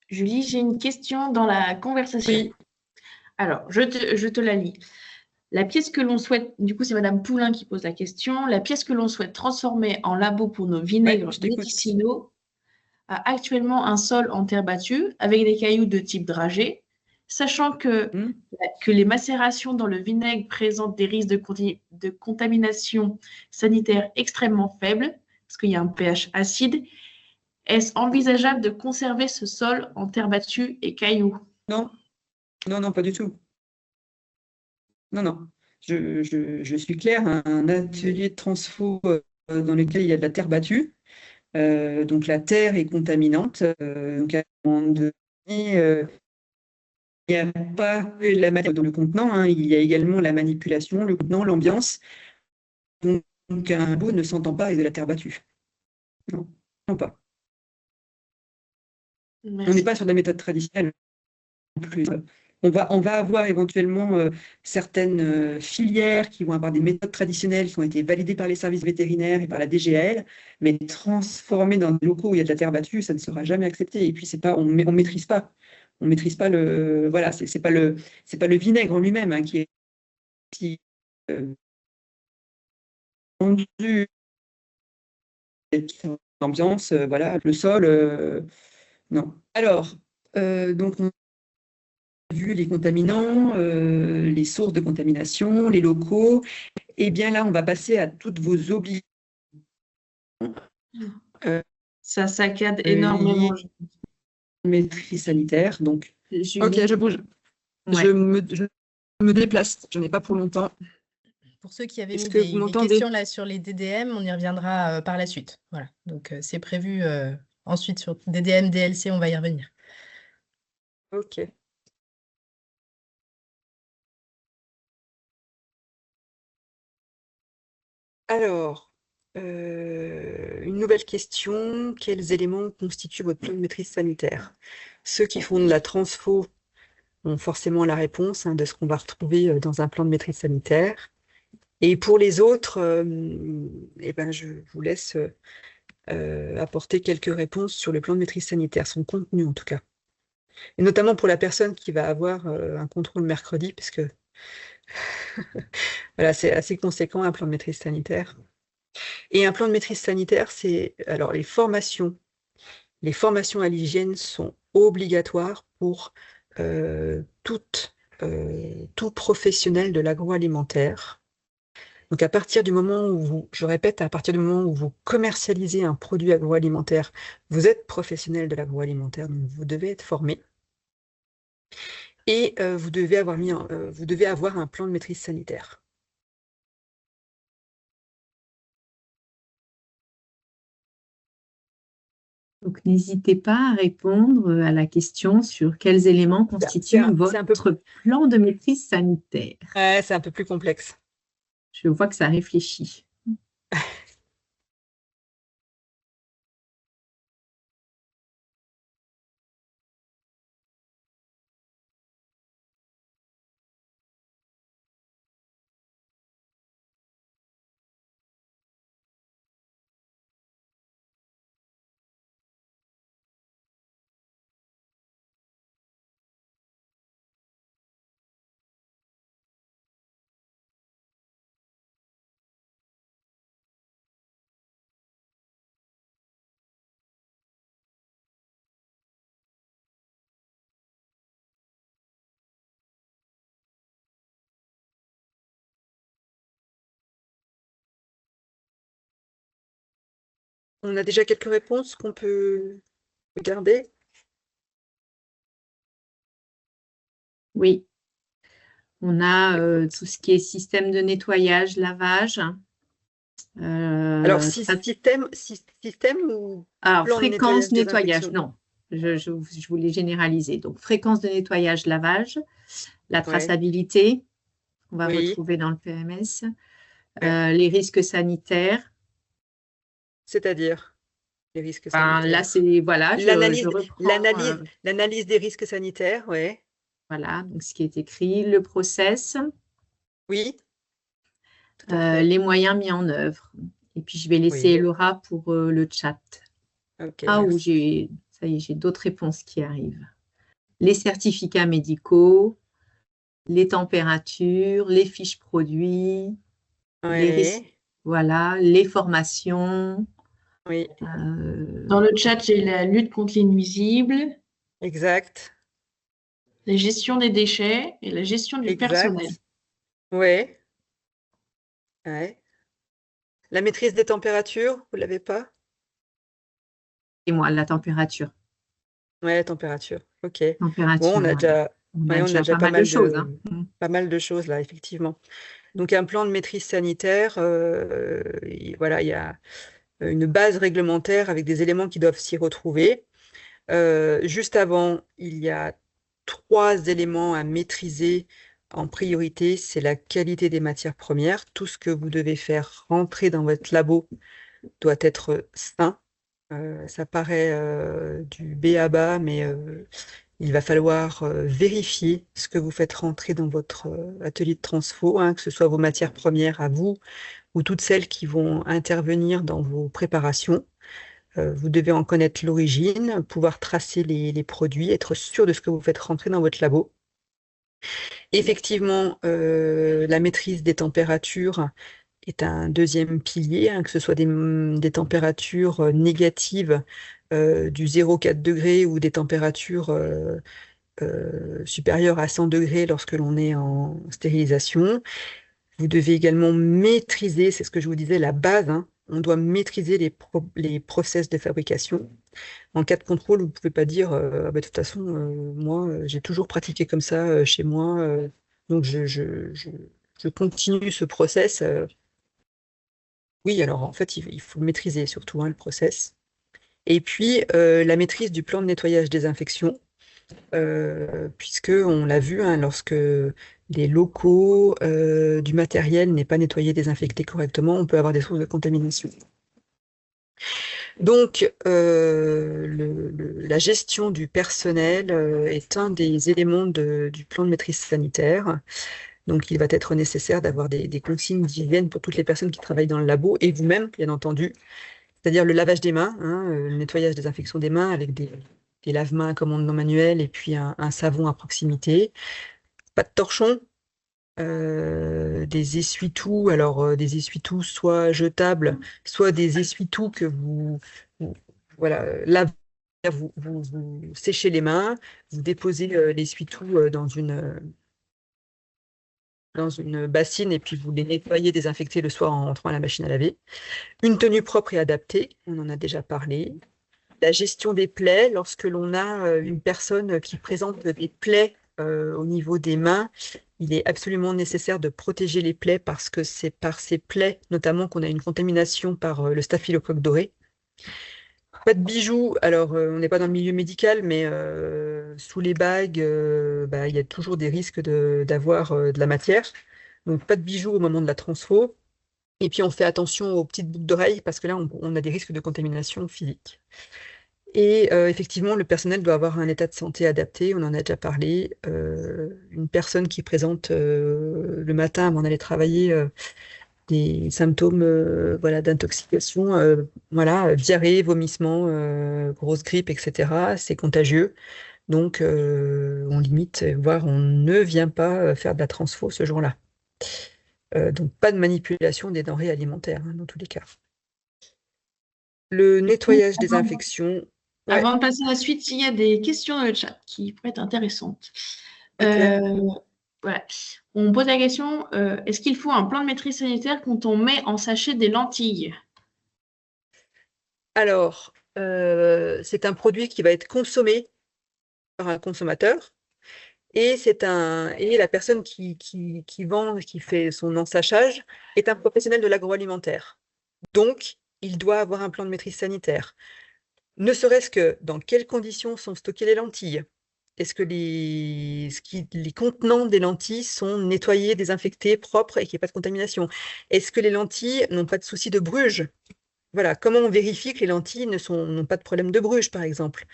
Julie, j'ai une question dans la conversation. Oui. Alors, je te la lis. La pièce que l'on souhaite, du coup, c'est Madame Poulain qui pose la question. La pièce que l'on souhaite transformer en labo pour nos vinaigres je t'écoute. médicinaux a actuellement un sol en terre battue avec des cailloux de type dragé, sachant que les macérations dans le vinaigre présentent des risques de contamination sanitaire extrêmement faibles, parce qu'il y a un pH acide. Est-ce envisageable de conserver ce sol en terre battue et cailloux? Non, non, pas du tout. Non. Je suis claire, un atelier de transfo dans lequel il y a de la terre battue, donc la terre est contaminante, donc à un moment donné, il n'y a pas que la matière dans le contenant, hein, il y a également la manipulation, le contenant, l'ambiance. Donc un labo ne s'entend pas avec de la terre battue. Non, pas. Merci. On n'est pas sur des méthodes traditionnelles non plus. On va avoir éventuellement certaines filières qui vont avoir des méthodes traditionnelles qui ont été validées par les services vétérinaires et par la DGAL, mais transformées dans des locaux où il y a de la terre battue, ça ne sera jamais accepté. Et puis on maîtrise pas. On maîtrise pas le. Voilà, c'est pas le vinaigre en lui-même, hein, qui est vendu, l'ambiance, voilà, le sol, non. Alors, donc on a vu les contaminants, les sources de contamination, les locaux. Et bien là, on va passer à toutes vos obligations. Ça saccade énormément. Maîtrise sanitaire, donc. Julie. Ok, je bouge. Ouais. Je me déplace. Je n'ai pas pour longtemps. Pour ceux qui avaient Est-ce mis que vous des m'entendez? questions là sur les DDM, on y reviendra par la suite. Voilà. Donc c'est prévu ensuite sur DDM, DLC, on va y revenir. Ok. Alors, une nouvelle question. Quels éléments constituent votre plan de maîtrise sanitaire? Ceux qui font de la transfo ont forcément la réponse, hein, de ce qu'on va retrouver dans un plan de maîtrise sanitaire. Et pour les autres, eh ben, je vous laisse apporter quelques réponses sur le plan de maîtrise sanitaire, son contenu en tout cas. Et notamment pour la personne qui va avoir un contrôle mercredi, parce que voilà, c'est assez conséquent un plan de maîtrise sanitaire. Et un plan de maîtrise sanitaire, c'est alors les formations à l'hygiène sont obligatoires pour tout professionnel de l'agroalimentaire. Donc à partir du moment où je répète, à partir du moment où vous commercialisez un produit agroalimentaire, vous êtes professionnel de l'agroalimentaire, donc vous devez être formé. Et vous devez avoir un plan de maîtrise sanitaire. Donc, n'hésitez pas à répondre à la question sur quels éléments constituent votre plan de maîtrise sanitaire. Ouais, c'est un peu plus complexe. Je vois que ça réfléchit. On a déjà quelques réponses qu'on peut regarder. Oui. On a tout ce qui est système de nettoyage, lavage. Alors, système ou alors, plan de fréquence nettoyage, désinfection. non. Je voulais généraliser. Donc, fréquence de nettoyage, lavage, la Ouais. traçabilité, on va Oui. retrouver dans le PMS, Ouais. les risques sanitaires. C'est-à-dire les risques sanitaires. Là, c'est voilà, je reprends. L'analyse des risques sanitaires, ouais. Voilà, donc ce qui est écrit, le process, Oui. Tout à fait. les moyens mis en œuvre. Et puis, je vais laisser Oui. Laura pour le chat. Ok, Ah, où merci. ça y est, j'ai d'autres réponses qui arrivent. Les certificats médicaux, les températures, les fiches produits, les risques, Ouais. voilà, les formations. Oui, Dans le chat, j'ai la lutte contre les nuisibles, exact. la gestion des déchets et la gestion du personnel. Ouais. Ouais. La maîtrise des températures, vous l'avez pas? Et moi, la température. Ouais, température. Ok. Température, Bon, on a voilà. déjà pas mal de choses. Hein. pas mal de choses là, effectivement. Donc un plan de maîtrise sanitaire, voilà, il y a une base réglementaire avec des éléments qui doivent s'y retrouver. Juste avant, il y a 3 éléments à maîtriser en priorité, c'est la qualité des matières premières. Tout ce que vous devez faire rentrer dans votre labo doit être sain. Ça paraît du b à bas, mais il va falloir vérifier ce que vous faites rentrer dans votre atelier de transfo, hein, que ce soit vos matières premières à vous ou toutes celles qui vont intervenir dans vos préparations. Vous devez en connaître l'origine, pouvoir tracer les produits, être sûr de ce que vous faites rentrer dans votre labo. Effectivement, la maîtrise des températures est un deuxième pilier, hein, que ce soit des températures négatives du 0,4 degrés ou des températures supérieures à 100 degrés lorsque l'on est en stérilisation. Vous devez également maîtriser, c'est ce que je vous disais, la base, hein. On doit maîtriser les process de fabrication. En cas de contrôle, vous ne pouvez pas dire ah bah, de toute façon, moi, j'ai toujours pratiqué comme ça chez moi, donc je continue ce process. Oui, alors en fait, il faut le maîtriser surtout, hein, le process. Et puis, la maîtrise du plan de nettoyage désinfection, puisque on l'a vu, hein, lorsque les locaux du matériel n'est pas nettoyé, désinfecté correctement, on peut avoir des sources de contamination. Donc, la gestion du personnel est un des éléments du plan de maîtrise sanitaire. Donc, il va être nécessaire d'avoir des consignes d'hygiène pour toutes les personnes qui travaillent dans le labo et vous-même, bien entendu. C'est-à-dire le lavage des mains, le nettoyage, désinfection des mains avec des lave-mains à commande non manuelle et puis un savon à proximité. Pas de torchon, des essuie-tout, alors des essuie-tout soit jetables, soit des essuie-tout que voilà, lavez, vous séchez les mains, vous déposez l'essuie-tout dans une bassine et puis vous les nettoyez, désinfectez le soir en rentrant à la machine à laver. Une tenue propre et adaptée, on en a déjà parlé. La gestion des plaies, lorsque l'on a une personne qui présente des plaies au niveau des mains, il est absolument nécessaire de protéger les plaies parce que c'est par ces plaies, notamment, qu'on a une contamination par le staphylocoque doré. Pas de bijoux, alors on n'est pas dans le milieu médical, mais sous les bagues, il y a toujours des risques d'avoir de la matière. Donc pas de bijoux au moment de la transfo. Et puis on fait attention aux petites boucles d'oreilles parce que là, on a des risques de contamination physique. Et effectivement, le personnel doit avoir un état de santé adapté, on en a déjà parlé. Une personne qui présente le matin avant d'aller travailler des symptômes d'intoxication, diarrhée, vomissement, grosse grippe, etc., c'est contagieux. Donc, on limite, voire on ne vient pas faire de la transfo ce jour-là. Donc, pas de manipulation des denrées alimentaires, dans tous les cas. Le nettoyage des infections. Ouais. Avant de passer à la suite, il y a des questions dans le chat qui pourraient être intéressantes. Okay. Voilà. On pose la question, est-ce qu'il faut un plan de maîtrise sanitaire quand on met en sachet des lentilles? Alors, c'est un produit qui va être consommé par un consommateur et la personne qui vend, qui fait son ensachage est un professionnel de l'agroalimentaire. Donc, il doit avoir un plan de maîtrise sanitaire. Ne serait-ce que dans quelles conditions sont stockées les lentilles? Est-ce que les contenants des lentilles sont nettoyés, désinfectés, propres et qu'il n'y ait pas de contamination? Est-ce que les lentilles n'ont pas de souci de bruges? Voilà, comment on vérifie que les lentilles n'ont pas de problème de bruges, par exemple?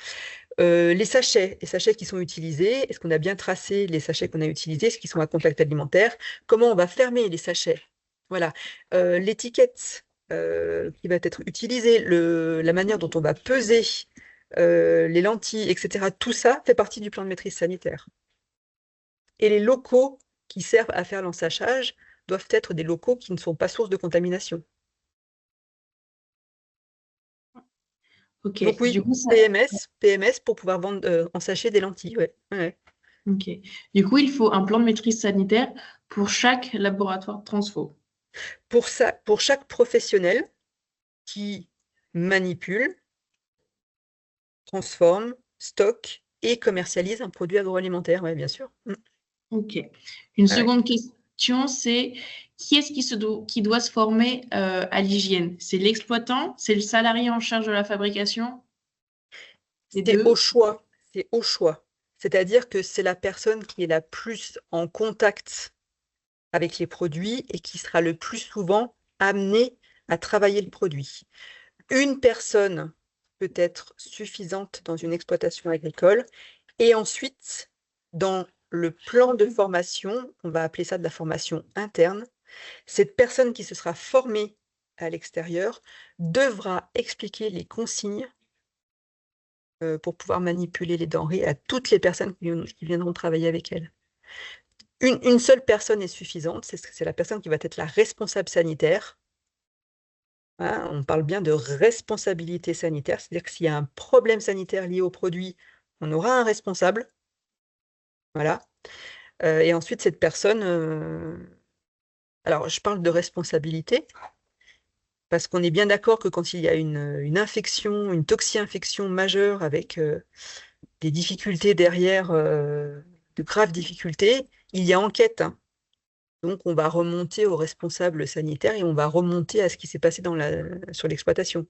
Les sachets qui sont utilisés, est-ce qu'on a bien tracé les sachets qu'on a utilisés, est-ce qu'ils sont à contact alimentaire? Comment on va fermer les sachets? Voilà, l'étiquette qui va être utilisée, la manière dont on va peser les lentilles, etc. Tout ça fait partie du plan de maîtrise sanitaire. Et les locaux qui servent à faire l'ensachage doivent être des locaux qui ne sont pas source de contamination. Ok. Donc oui, Du coup, PMS pour pouvoir vendre ensacher des lentilles. Ouais. Ok. Du coup, il faut un plan de maîtrise sanitaire pour chaque laboratoire de transfo. Pour chaque professionnel qui manipule, transforme, stocke et commercialise un produit agroalimentaire, oui, bien sûr. Ok. Une seconde question, c'est qui est-ce qui doit se former à l'hygiène? C'est l'exploitant? C'est le salarié en charge de la fabrication? C'est au choix. C'est au choix. C'est-à-dire que c'est la personne qui est la plus en contact avec les produits et qui sera le plus souvent amenée à travailler le produit. Une personne peut être suffisante dans une exploitation agricole et ensuite, dans le plan de formation, on va appeler ça de la formation interne, cette personne qui se sera formée à l'extérieur devra expliquer les consignes pour pouvoir manipuler les denrées à toutes les personnes qui viendront travailler avec elle. Une seule personne est suffisante, c'est la personne qui va être la responsable sanitaire. Hein, on parle bien de responsabilité sanitaire, c'est-à-dire que s'il y a un problème sanitaire lié au produit, on aura un responsable. Voilà. Et ensuite, cette personne... Alors, je parle de responsabilité, parce qu'on est bien d'accord que quand il y a une infection, une toxi-infection majeure avec des difficultés derrière, de graves difficultés, il y a enquête. Hein. Donc, on va remonter au responsable sanitaire et on va remonter à ce qui s'est passé sur l'exploitation.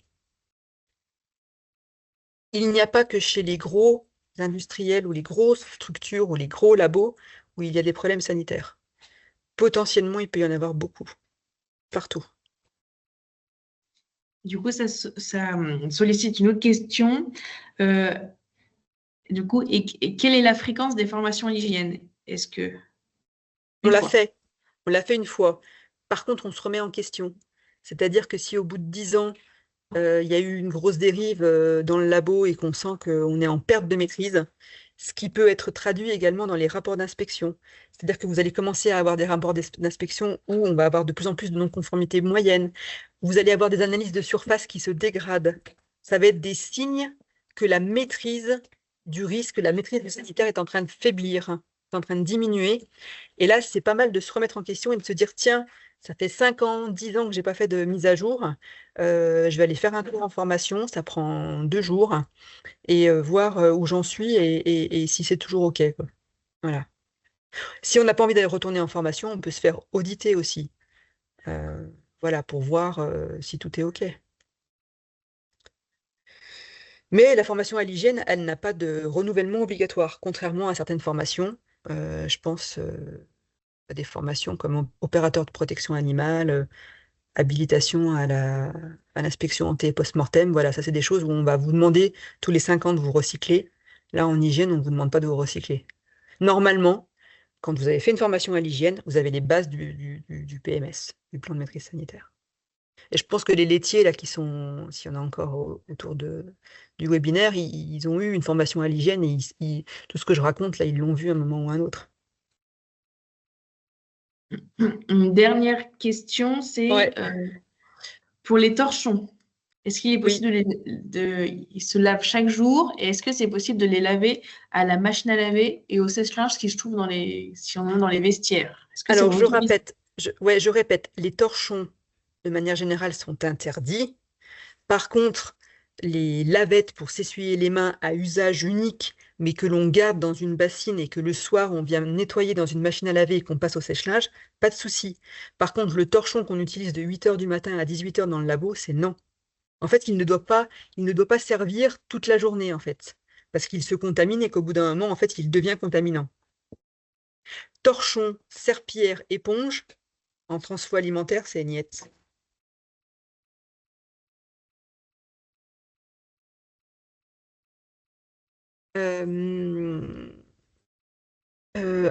Il n'y a pas que chez les gros industriels ou les grosses structures ou les gros labos où il y a des problèmes sanitaires. Potentiellement, il peut y en avoir beaucoup, partout. Du coup, ça sollicite une autre question. Du coup, et quelle est la fréquence des formations à l'hygiène? Est-ce que On Une l'a fois. fait. On l'a fait une fois. Par contre, on se remet en question. C'est-à-dire que si au bout de 10 ans, il y a eu une grosse dérive dans le labo et qu'on sent qu'on est en perte de maîtrise, ce qui peut être traduit également dans les rapports d'inspection. C'est-à-dire que vous allez commencer à avoir des rapports d'inspection où on va avoir de plus en plus de non-conformité moyenne. Vous allez avoir des analyses de surface qui se dégradent. Ça va être des signes que la maîtrise du risque, la maîtrise du sanitaire est en train de faiblir, est en train de diminuer. Et là, c'est pas mal de se remettre en question et de se dire, tiens, ça fait 5 ans, 10 ans que j'ai pas fait de mise à jour. Je vais aller faire un tour en formation, ça prend 2 jours, et voir où j'en suis et si c'est toujours OK, quoi. Voilà. Si on n'a pas envie d'aller retourner en formation, on peut se faire auditer aussi. Voilà, pour voir si tout est OK. Mais la formation à l'hygiène, elle n'a pas de renouvellement obligatoire, contrairement à certaines formations. Je pense à des formations comme opérateur de protection animale, habilitation à l'inspection anté et post-mortem. Voilà, ça c'est des choses où on va vous demander tous les 5 ans de vous recycler. Là, en hygiène, on ne vous demande pas de vous recycler. Normalement, quand vous avez fait une formation à l'hygiène, vous avez les bases du PMS, du plan de maîtrise sanitaire. Et je pense que les laitiers, là, qui sont, s'il y en a encore autour du webinaire, ils ont eu une formation à l'hygiène et tout ce que je raconte, là, ils l'ont vu à un moment ou à un autre. Une dernière question, c'est Ouais. pour les torchons. Est-ce qu'il est Oui. possible ils se lavent chaque jour et est-ce que c'est possible de les laver à la machine à laver et au sèche-linge qui se trouve si on en a dans les vestiaires? Est-ce que c'est Alors, je autorisé? répète, les torchons, de manière générale, sont interdits. Par contre, les lavettes pour s'essuyer les mains à usage unique, mais que l'on garde dans une bassine et que le soir, on vient nettoyer dans une machine à laver et qu'on passe au sèche-linge, pas de souci. Par contre, le torchon qu'on utilise de 8 h du matin à 18 h dans le labo, c'est non. En fait, il ne doit pas servir toute la journée, en fait, parce qu'il se contamine et qu'au bout d'un moment, en fait, il devient contaminant. Torchon, serpillière, éponge, en transfo alimentaire, c'est niet.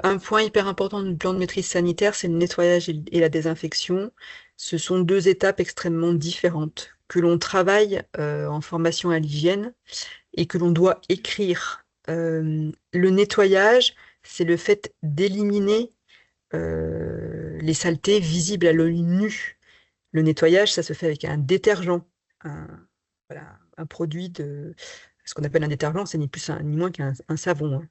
Un point hyper important du plan de maîtrise sanitaire, c'est le nettoyage et la désinfection. Ce sont 2 étapes extrêmement différentes que l'on travaille en formation à l'hygiène et que l'on doit écrire. Le nettoyage, c'est le fait d'éliminer les saletés visibles à l'œil nu. Le nettoyage, ça se fait avec un détergent, voilà, un produit ce qu'on appelle un détergent, c'est ni plus ni moins qu'un savon, hein.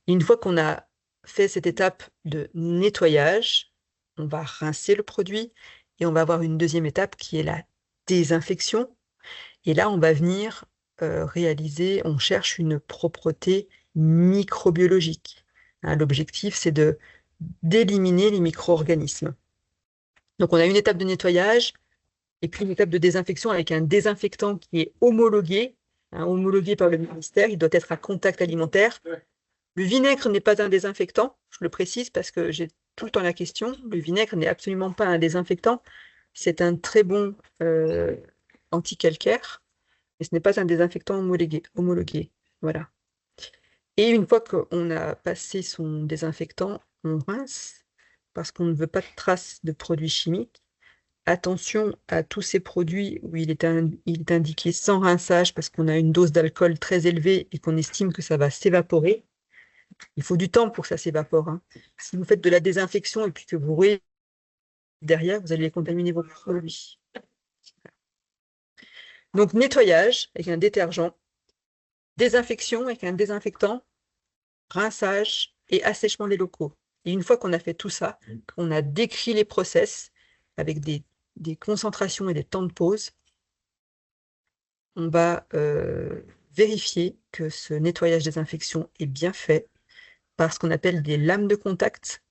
Et une fois qu'on a fait cette étape de nettoyage, on va rincer le produit et on va avoir une deuxième étape qui est la désinfection. Et là, on va venir on cherche une propreté microbiologique, hein. L'objectif, c'est d'éliminer les micro-organismes. Donc, on a une étape de nettoyage et puis une étape de désinfection avec un désinfectant qui est homologué, hein, homologué par le ministère. Il doit être à contact alimentaire. Le vinaigre n'est pas un désinfectant, je le précise parce que j'ai tout le temps la question. Le vinaigre n'est absolument pas un désinfectant. C'est un très bon anti-calcaire, mais ce n'est pas un désinfectant homologué. Voilà. Et une fois qu'on a passé son désinfectant, on rince parce qu'on ne veut pas de traces de produits chimiques. Attention à tous ces produits où il est indiqué sans rinçage parce qu'on a une dose d'alcool très élevée et qu'on estime que ça va s'évaporer. Il faut du temps pour que ça s'évapore, hein. Si vous faites de la désinfection et puis que vous roulez derrière, vous allez contaminer vos produits. Donc, nettoyage avec un détergent, désinfection avec un désinfectant, rinçage et assèchement des locaux. Et une fois qu'on a fait tout ça, qu'on a décrit les process avec des concentrations et des temps de pause, on va vérifier que ce nettoyage désinfection est bien fait par ce qu'on appelle des lames de contact.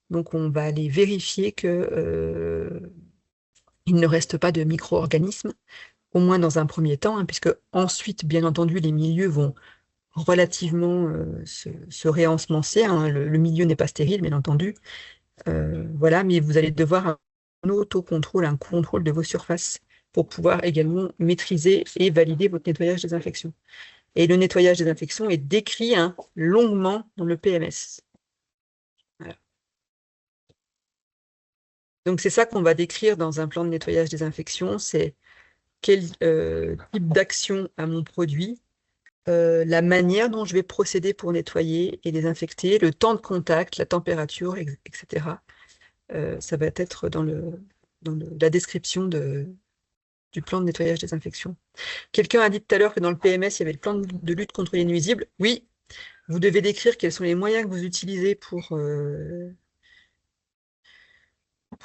Donc, on va aller vérifier que il ne reste pas de micro-organismes, au moins dans un premier temps, hein, puisque ensuite, bien entendu, les milieux vont relativement se réensemencer, hein. Le milieu n'est pas stérile, bien entendu. Voilà, mais vous allez devoir un autocontrôle, un contrôle de vos surfaces pour pouvoir également maîtriser et valider votre nettoyage des infections. Et le nettoyage des infections est décrit, hein, longuement dans le PMS. Voilà. Donc, c'est ça qu'on va décrire dans un plan de nettoyage-désinfection, c'est quel type d'action a mon produit, la manière dont je vais procéder pour nettoyer et désinfecter, le temps de contact, la température, etc. Ça va être dans la description du plan de nettoyage-désinfection. Quelqu'un a dit tout à l'heure que dans le PMS, il y avait le plan de lutte contre les nuisibles. Oui, vous devez décrire quels sont les moyens que vous utilisez pour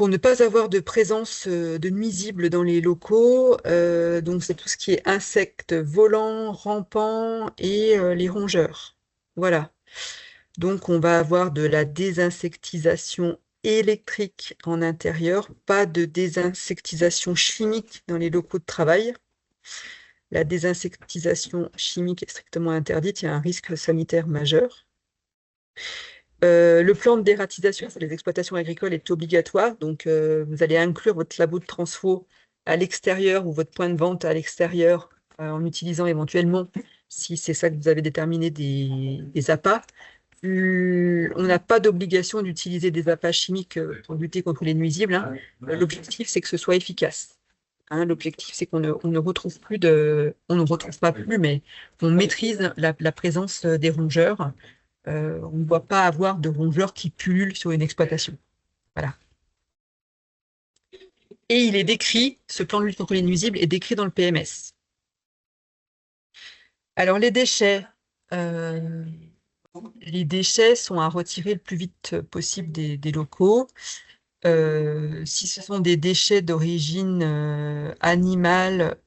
ne pas avoir de présence de nuisibles dans les locaux. Donc, c'est tout ce qui est insectes volants, rampants et les rongeurs. Voilà. Donc, on va avoir de la désinsectisation électrique en intérieur, pas de désinsectisation chimique dans les locaux de travail. La désinsectisation chimique est strictement interdite, il y a un risque sanitaire majeur. Le plan de dératisation sur les exploitations agricoles est obligatoire, donc vous allez inclure votre labo de transfo à l'extérieur ou votre point de vente à l'extérieur en utilisant éventuellement, si c'est ça que vous avez déterminé, des appâts. On n'a pas d'obligation d'utiliser des appâts chimiques pour lutter contre les nuisibles, hein. L'objectif, c'est que ce soit efficace. Hein, l'objectif, c'est qu'on ne retrouve plus on ne retrouve pas plus, mais on maîtrise la présence des rongeurs. On ne doit pas avoir de rongeurs qui pullulent sur une exploitation. Voilà. Et il est décrit, ce plan de lutte contre les nuisibles est décrit dans le PMS. Alors, les déchets sont à retirer le plus vite possible des locaux. Si ce sont des déchets d'origine animale,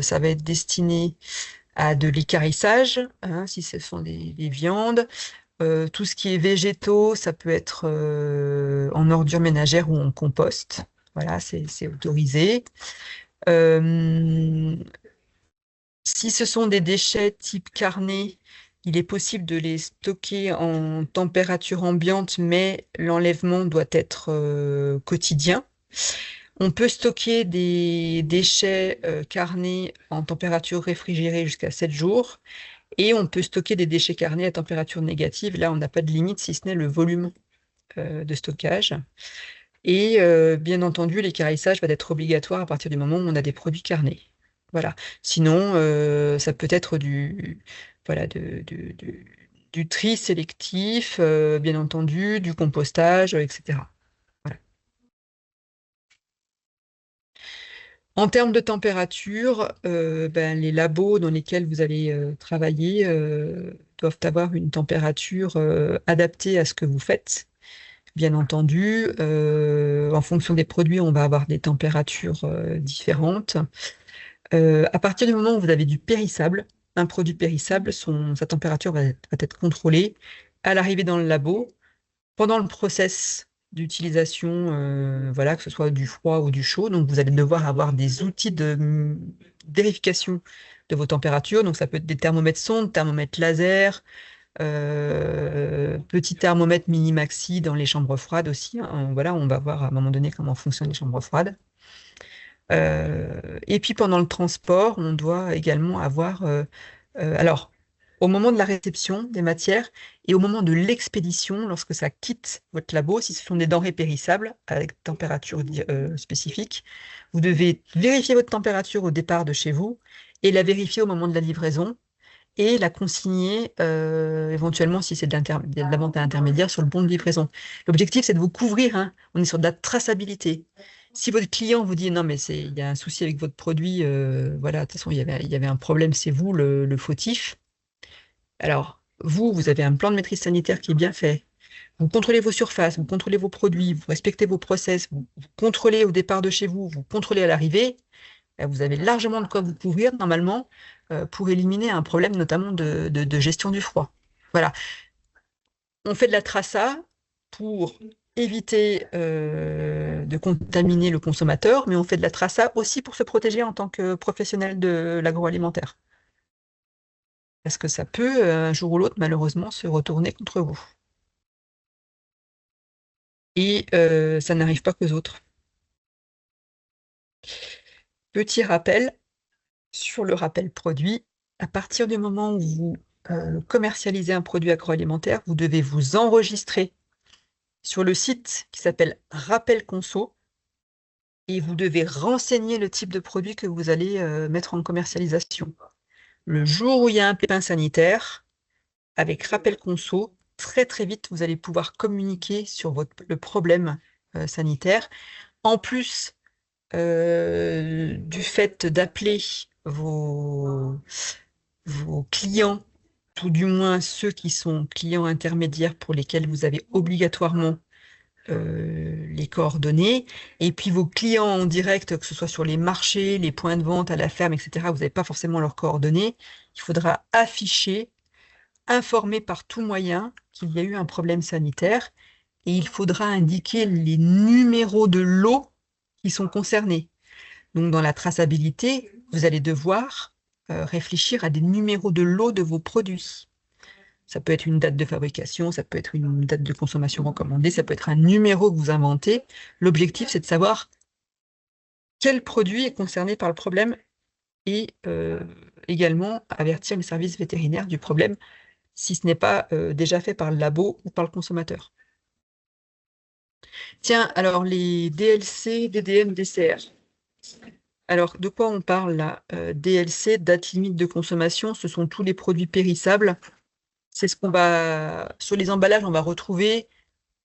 ça va être destiné à de l'équarrissage, hein, si ce sont des viandes. Tout ce qui est végétaux, ça peut être en ordures ménagères ou en compost. Voilà, c'est autorisé. Si ce sont des déchets type carnet, il est possible de les stocker en température ambiante, mais l'enlèvement doit être quotidien. On peut stocker des déchets carnés en température réfrigérée jusqu'à 7 jours. Et on peut stocker des déchets carnés à température négative. Là, on n'a pas de limite, si ce n'est le volume de stockage. Et bien entendu, l'équarrissage va être obligatoire à partir du moment où on a des produits carnés. Voilà. Sinon, ça peut être du tri sélectif, bien entendu, du compostage, etc. Voilà. En termes de température, les labos dans lesquels vous allez travailler doivent avoir une température adaptée à ce que vous faites. Bien entendu, en fonction des produits, on va avoir des températures différentes. À partir du moment où vous avez du périssable, un produit périssable, sa température va être contrôlée à l'arrivée dans le labo, pendant le process d'utilisation, voilà, que ce soit du froid ou du chaud. Donc, vous allez devoir avoir des outils de vérification de vos températures. Donc, ça peut être des thermomètres sondes, thermomètres laser, petit thermomètre mini-maxi dans les chambres froides aussi, hein. Voilà, on va voir à un moment donné comment fonctionnent les chambres froides. Et puis pendant le transport, on doit également avoir, alors, au moment de la réception des matières et au moment de l'expédition, lorsque ça quitte votre labo, si ce sont des denrées périssables avec température spécifique, vous devez vérifier votre température au départ de chez vous et la vérifier au moment de la livraison et la consigner éventuellement, si c'est de la vente à intermédiaire, sur le bon de livraison. L'objectif, c'est de vous couvrir, hein. On est sur de la traçabilité. Si votre client vous dit non, mais il y a un souci avec votre produit, voilà, de toute façon, il y avait un problème, c'est vous le fautif. Alors, vous avez un plan de maîtrise sanitaire qui est bien fait. Vous contrôlez vos surfaces, vous contrôlez vos produits, vous respectez vos process, vous contrôlez au départ de chez vous, vous contrôlez à l'arrivée. Vous avez largement de quoi vous couvrir, normalement, pour éliminer un problème, notamment de gestion du froid. Voilà. On fait de la traça pour éviter de contaminer le consommateur, mais on fait de la traça aussi pour se protéger en tant que professionnel de l'agroalimentaire. Parce que ça peut, un jour ou l'autre, malheureusement, se retourner contre vous. Et ça n'arrive pas qu'aux autres. Petit rappel sur le rappel produit. À partir du moment où vous commercialisez un produit agroalimentaire, vous devez vous enregistrer sur le site qui s'appelle Rappel Conso. et vous devez renseigner le type de produit que vous allez mettre en commercialisation. Le jour où il y a un pépin sanitaire, avec rappel conso, très très vite, vous allez pouvoir communiquer sur le problème sanitaire. En plus du fait d'appeler vos clients, tout du moins ceux qui sont clients intermédiaires pour lesquels vous avez obligatoirement les coordonnées, et puis vos clients en direct, que ce soit sur les marchés, les points de vente, à la ferme, etc., vous n'avez pas forcément leurs coordonnées, il faudra afficher, informer par tout moyen qu'il y a eu un problème sanitaire, et il faudra indiquer les numéros de lots qui sont concernés. Donc, dans la traçabilité, vous allez devoir réfléchir à des numéros de lots de vos produits. Ça peut être une date de fabrication, ça peut être une date de consommation recommandée, ça peut être un numéro que vous inventez. L'objectif, c'est de savoir quel produit est concerné par le problème et également avertir les services vétérinaires du problème si ce n'est pas déjà fait par le labo ou par le consommateur. Tiens, alors les DLC, DDM, DCR. Alors, de quoi on parle là? DLC, date limite de consommation, ce sont tous les produits périssables. C'est ce qu'on va... Sur les emballages, on va retrouver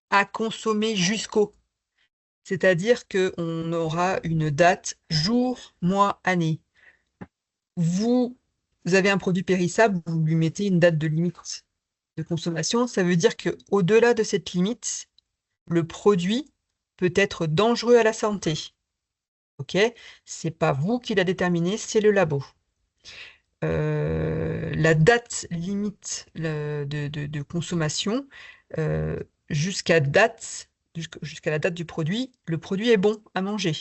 à consommer jusqu'au. C'est-à-dire qu'on aura une date jour, mois, année. Vous avez un produit périssable, vous lui mettez une date de limite de consommation. Ça veut dire qu'au-delà de cette limite, le produit peut être dangereux à la santé. Ok? C'est pas vous qui l'a déterminé, c'est le labo. La date limite de consommation, jusqu'à la date du produit, le produit est bon à manger.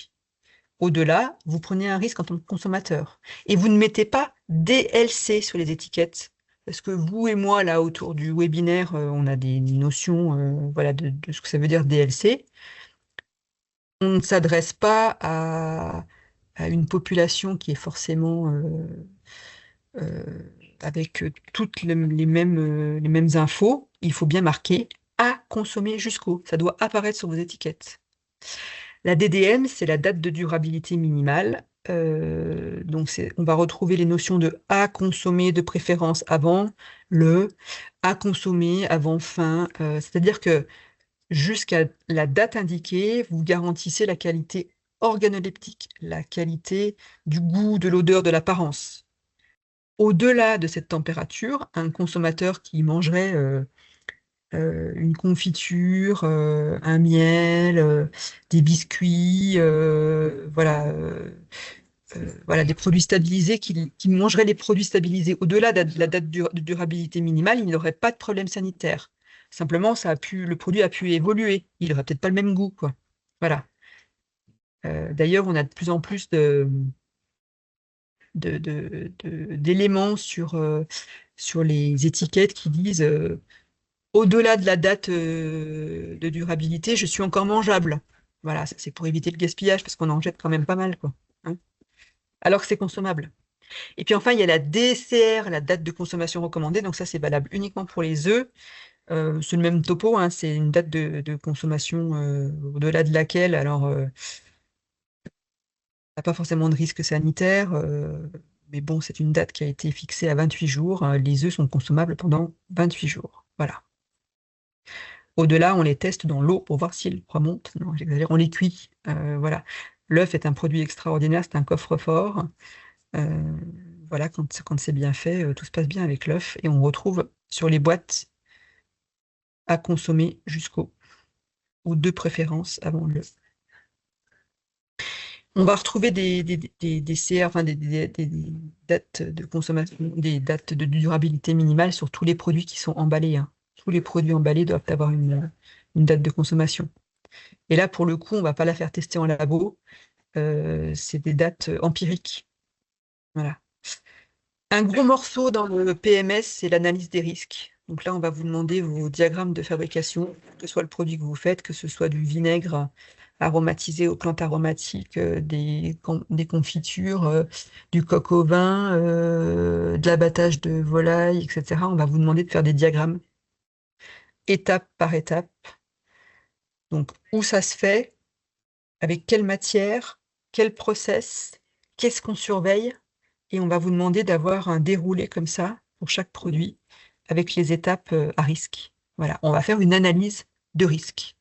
Au-delà, vous prenez un risque en tant que consommateur. Et vous ne mettez pas DLC sur les étiquettes. Parce que vous et moi, là, autour du webinaire, on a des notions voilà, de ce que ça veut dire DLC. On ne s'adresse pas à une population qui est forcément avec toutes les mêmes infos. Il faut bien marquer à consommer jusqu'au. Ça doit apparaître sur vos étiquettes. La DDM, c'est la date de durabilité minimale. Donc, on va retrouver les notions de à consommer de préférence avant le, à consommer avant fin. C'est-à-dire que jusqu'à la date indiquée, vous garantissez la qualité organoleptique, la qualité du goût, de l'odeur, de l'apparence. Au-delà de cette température, un consommateur qui mangerait une confiture, un miel, des biscuits, voilà, voilà, des produits stabilisés, qui mangerait les produits stabilisés au-delà de la date de durabilité minimale, il n'aurait pas de problème sanitaire. Simplement, le produit a pu évoluer. Il n'aurait peut-être pas le même goût, quoi. Voilà. D'ailleurs, on a de plus en plus d'éléments sur les étiquettes qui disent au-delà de la date de durabilité, je suis encore mangeable. Voilà, c'est pour éviter le gaspillage, parce qu'on en jette quand même pas mal, quoi. Hein, alors que c'est consommable. Et puis enfin, il y a la DCR, la date de consommation recommandée. Donc ça, c'est valable uniquement pour les œufs. C'est le même topo, hein, c'est une date de consommation au-delà de laquelle, alors, n'a pas forcément de risque sanitaire, mais bon, c'est une date qui a été fixée à 28 jours. Les œufs sont consommables pendant 28 jours. Voilà. Au-delà, on les teste dans l'eau pour voir s'ils remontent. Non, j'exagère, on les cuit. Voilà. L'œuf est un produit extraordinaire, c'est un coffre-fort. Voilà, quand c'est bien fait, tout se passe bien avec l'œuf. Et on retrouve sur les boîtes à consommer jusqu'au, ou de préférence avant le. On va retrouver des CR, enfin des dates de consommation, des dates de durabilité minimale sur tous les produits qui sont emballés, hein. Tous les produits emballés doivent avoir une date de consommation. Et là, pour le coup, on ne va pas la faire tester en labo. C'est des dates empiriques. Voilà. Un gros morceau dans le PMS, c'est l'analyse des risques. Donc là, on va vous demander vos diagrammes de fabrication, que ce soit le produit que vous faites, que ce soit du vinaigre aromatisé aux plantes aromatiques, des confitures, du coq au vin, de l'abattage de volaille, etc. On va vous demander de faire des diagrammes, étape par étape. Donc, où ça se fait, avec quelle matière, quel process, qu'est-ce qu'on surveille, et on va vous demander d'avoir un déroulé comme ça pour chaque produit avec les étapes à risque. Voilà, on va faire une analyse de risque.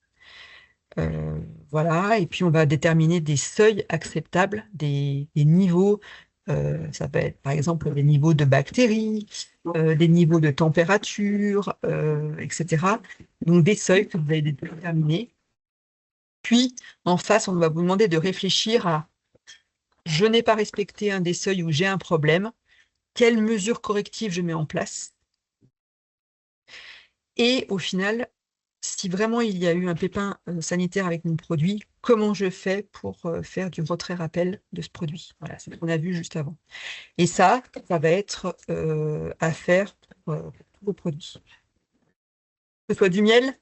Voilà, et puis on va déterminer des seuils acceptables, des niveaux. Ça peut être par exemple des niveaux de bactéries, des niveaux de température, etc. Donc des seuils que vous allez déterminer. Puis en face, on va vous demander de réfléchir à je n'ai pas respecté un des seuils où j'ai un problème, quelles mesures correctives je mets en place. Et au final, si vraiment il y a eu un pépin sanitaire avec mon produit, comment je fais pour faire du retrait-rappel de ce produit. Voilà, c'est ce qu'on a vu juste avant. Et ça va être à faire pour tous vos produits. Que ce soit du miel,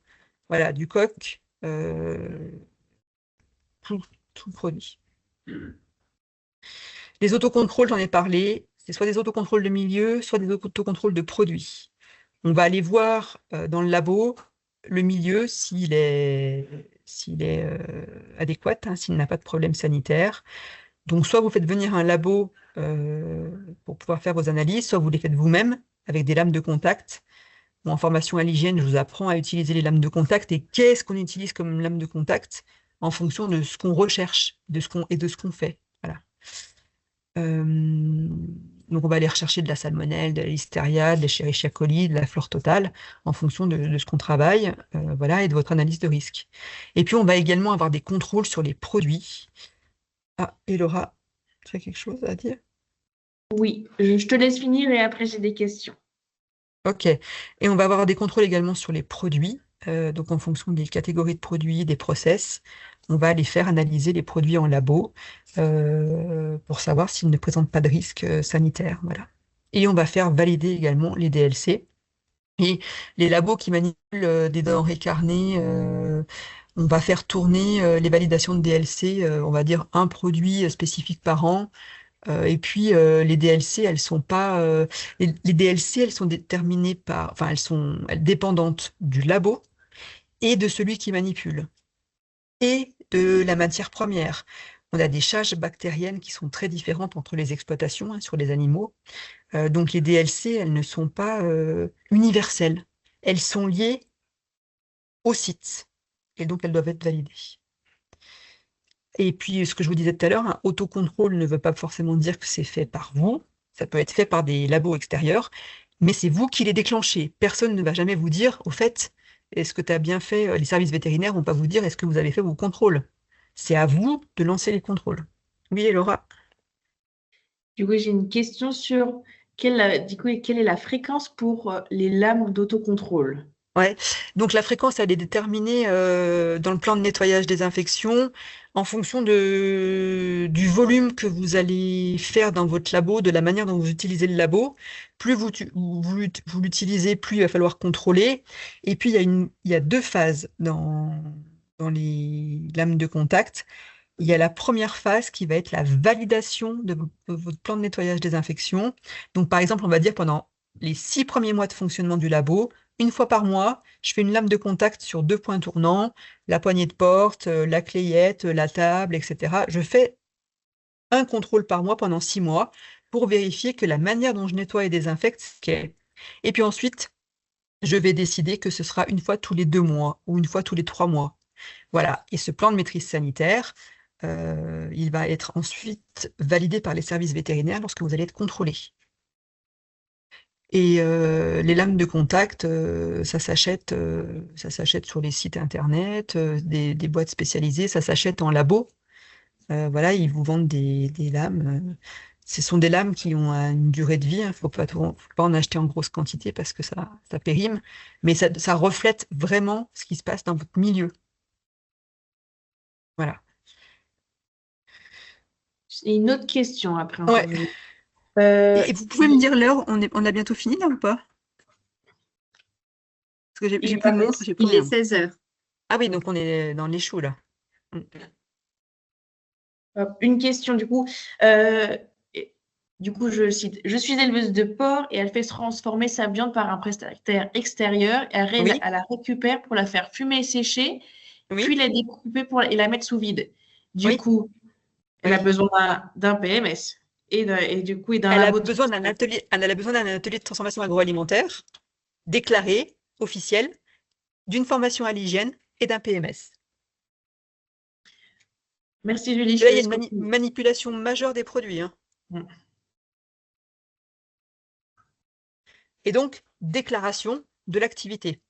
voilà, du coq, tout produit. Les autocontrôles, j'en ai parlé, c'est soit des autocontrôles de milieu, soit des autocontrôles de produits. On va aller voir dans le labo le milieu s'il est adéquat, hein, s'il n'a pas de problème sanitaire. Donc, soit vous faites venir un labo pour pouvoir faire vos analyses, soit vous les faites vous-même avec des lames de contact. En formation à l'hygiène, je vous apprends à utiliser les lames de contact et qu'est-ce qu'on utilise comme lame de contact en fonction de ce qu'on recherche de ce qu'on fait. Voilà. Donc, on va aller rechercher de la salmonelle, de la listeria, de l'Escherichia coli, de la flore totale, en fonction de ce qu'on travaille, voilà, et de votre analyse de risque. Et puis, on va également avoir des contrôles sur les produits. Ah, et Laura, tu as quelque chose à dire? Oui, je te laisse finir et après j'ai des questions. Ok. Et on va avoir des contrôles également sur les produits, donc en fonction des catégories de produits, des process. On va aller faire analyser les produits en labo pour savoir s'ils ne présentent pas de risque sanitaire. Voilà. Et on va faire valider également les DLC. Et les labos qui manipulent des denrées carnées, on va faire tourner les validations de DLC, on va dire un produit spécifique par an. Et puis les DLC, elles sont pas. Les DLC, elles sont déterminées par. Enfin, elles dépendantes du labo et de celui qui manipule et de la matière première. On a des charges bactériennes qui sont très différentes entre les exploitations, hein, sur les animaux. Donc les DLC, elles ne sont pas universelles. Elles sont liées au site. Et donc elles doivent être validées. Et puis, ce que je vous disais tout à l'heure, un autocontrôle ne veut pas forcément dire que c'est fait par vous. Ça peut être fait par des labos extérieurs, mais c'est vous qui les déclenchez. Personne ne va jamais vous dire, au fait, est-ce que tu as bien fait, les services vétérinaires vont pas vous dire, est-ce que vous avez fait vos contrôles? C'est à vous de lancer les contrôles. Oui, Laura? Du coup, j'ai une question sur quelle est la fréquence pour les lames d'autocontrôle? Ouais, donc la fréquence, elle est déterminée dans le plan de nettoyage désinfection en fonction du volume que vous allez faire dans votre labo, de la manière dont vous utilisez le labo. Plus vous l'utilisez, plus il va falloir contrôler. Et puis, il y a deux phases dans les lames de contact. Il y a la première phase qui va être la validation de votre plan de nettoyage désinfection. Donc, par exemple, on va dire pendant les 6 premiers mois de fonctionnement du labo, une fois par mois, je fais une lame de contact sur 2 points tournants, la poignée de porte, la clayette, la table, etc. Je fais un contrôle par mois pendant 6 mois pour vérifier que la manière dont je nettoie et désinfecte, c'est ce qu'est. Et puis ensuite, je vais décider que ce sera une fois tous les 2 mois ou une fois tous les 3 mois. Voilà. Et ce plan de maîtrise sanitaire, il va être ensuite validé par les services vétérinaires lorsque vous allez être contrôlé. Et les lames de contact, ça s'achète sur les sites internet, des boîtes spécialisées, ça s'achète en labo. Voilà, ils vous vendent des lames. Ce sont des lames qui ont une durée de vie. Il ne faut pas en acheter en grosse quantité parce que ça périme. Mais ça reflète vraiment ce qui se passe dans votre milieu. Voilà. Et une autre question après. Ouais. Et vous pouvez me dire l'heure, on a bientôt fini là ou pas? Parce que j'ai plus de montre, j'ai plus Il est rien. 16h. Ah oui, donc on est dans les choux là. Une question du coup. Je cite, je suis éleveuse de porc et elle fait transformer sa viande par un prestataire extérieur. Elle Oui. la récupère pour la faire fumer et sécher, Oui. puis la découper et la mettre sous vide. Du Oui. coup, elle a Oui. besoin d'un PMS et du coup, et d'un Elle a labo de besoin d'un atelier, elle a besoin d'un atelier de transformation agroalimentaire déclaré, officiel, d'une formation à l'hygiène et d'un PMS. Merci Julie, je Là, te il y a laisse une continuer. manipulation majeure des produits, hein. Mm. Et donc, déclaration de l'activité.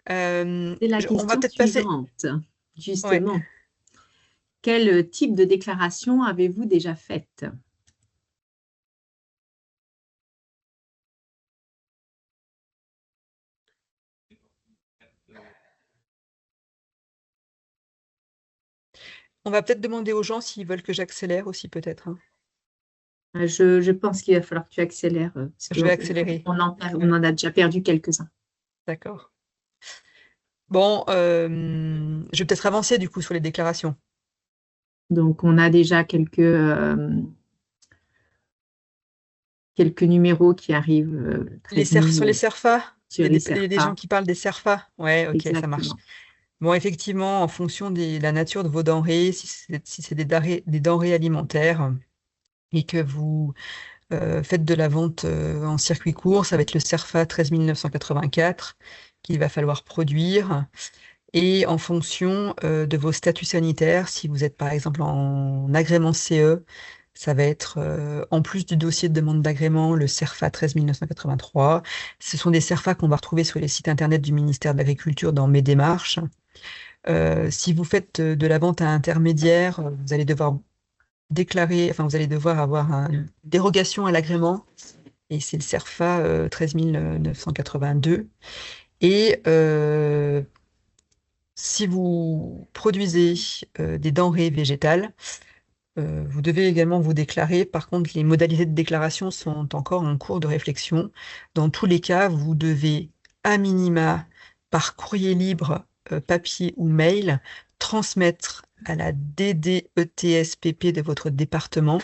C'est la On va question peut-être passer. suivante, Ouais. justement. Quel type de déclaration avez-vous déjà faite? On va peut-être demander aux gens s'ils veulent que j'accélère aussi, peut-être, hein. Je pense qu'il va falloir que tu accélères, parce Je vais accélérer. on en a déjà perdu quelques-uns. D'accord. Bon, je vais peut-être avancer du coup sur les déclarations. Donc, on a déjà quelques numéros qui arrivent. Sur les CERFA, sur les CERFA. des gens qui parlent des CERFA. Ouais, ok, ça marche. Exactement. Bon, effectivement, en fonction de la nature de vos denrées, si c'est des denrées alimentaires et que vous faites de la vente en circuit court, ça va être le CERFA 13 984 qu'il va falloir produire. Et en fonction de vos statuts sanitaires, si vous êtes par exemple en agrément CE, ça va être en plus du dossier de demande d'agrément, le CERFA 13 983. Ce sont des CERFA qu'on va retrouver sur les sites internet du ministère de l'Agriculture dans Mes démarches. Si vous faites de la vente à intermédiaire, vous allez devoir déclarer, enfin vous allez devoir avoir une dérogation à l'agrément, et c'est le CERFA 13 982. Et si vous produisez des denrées végétales, vous devez également vous déclarer. Par contre, les modalités de déclaration sont encore en cours de réflexion. Dans tous les cas, vous devez, à minima, par courrier libre, papier ou mail, transmettre à la DDETSPP de votre département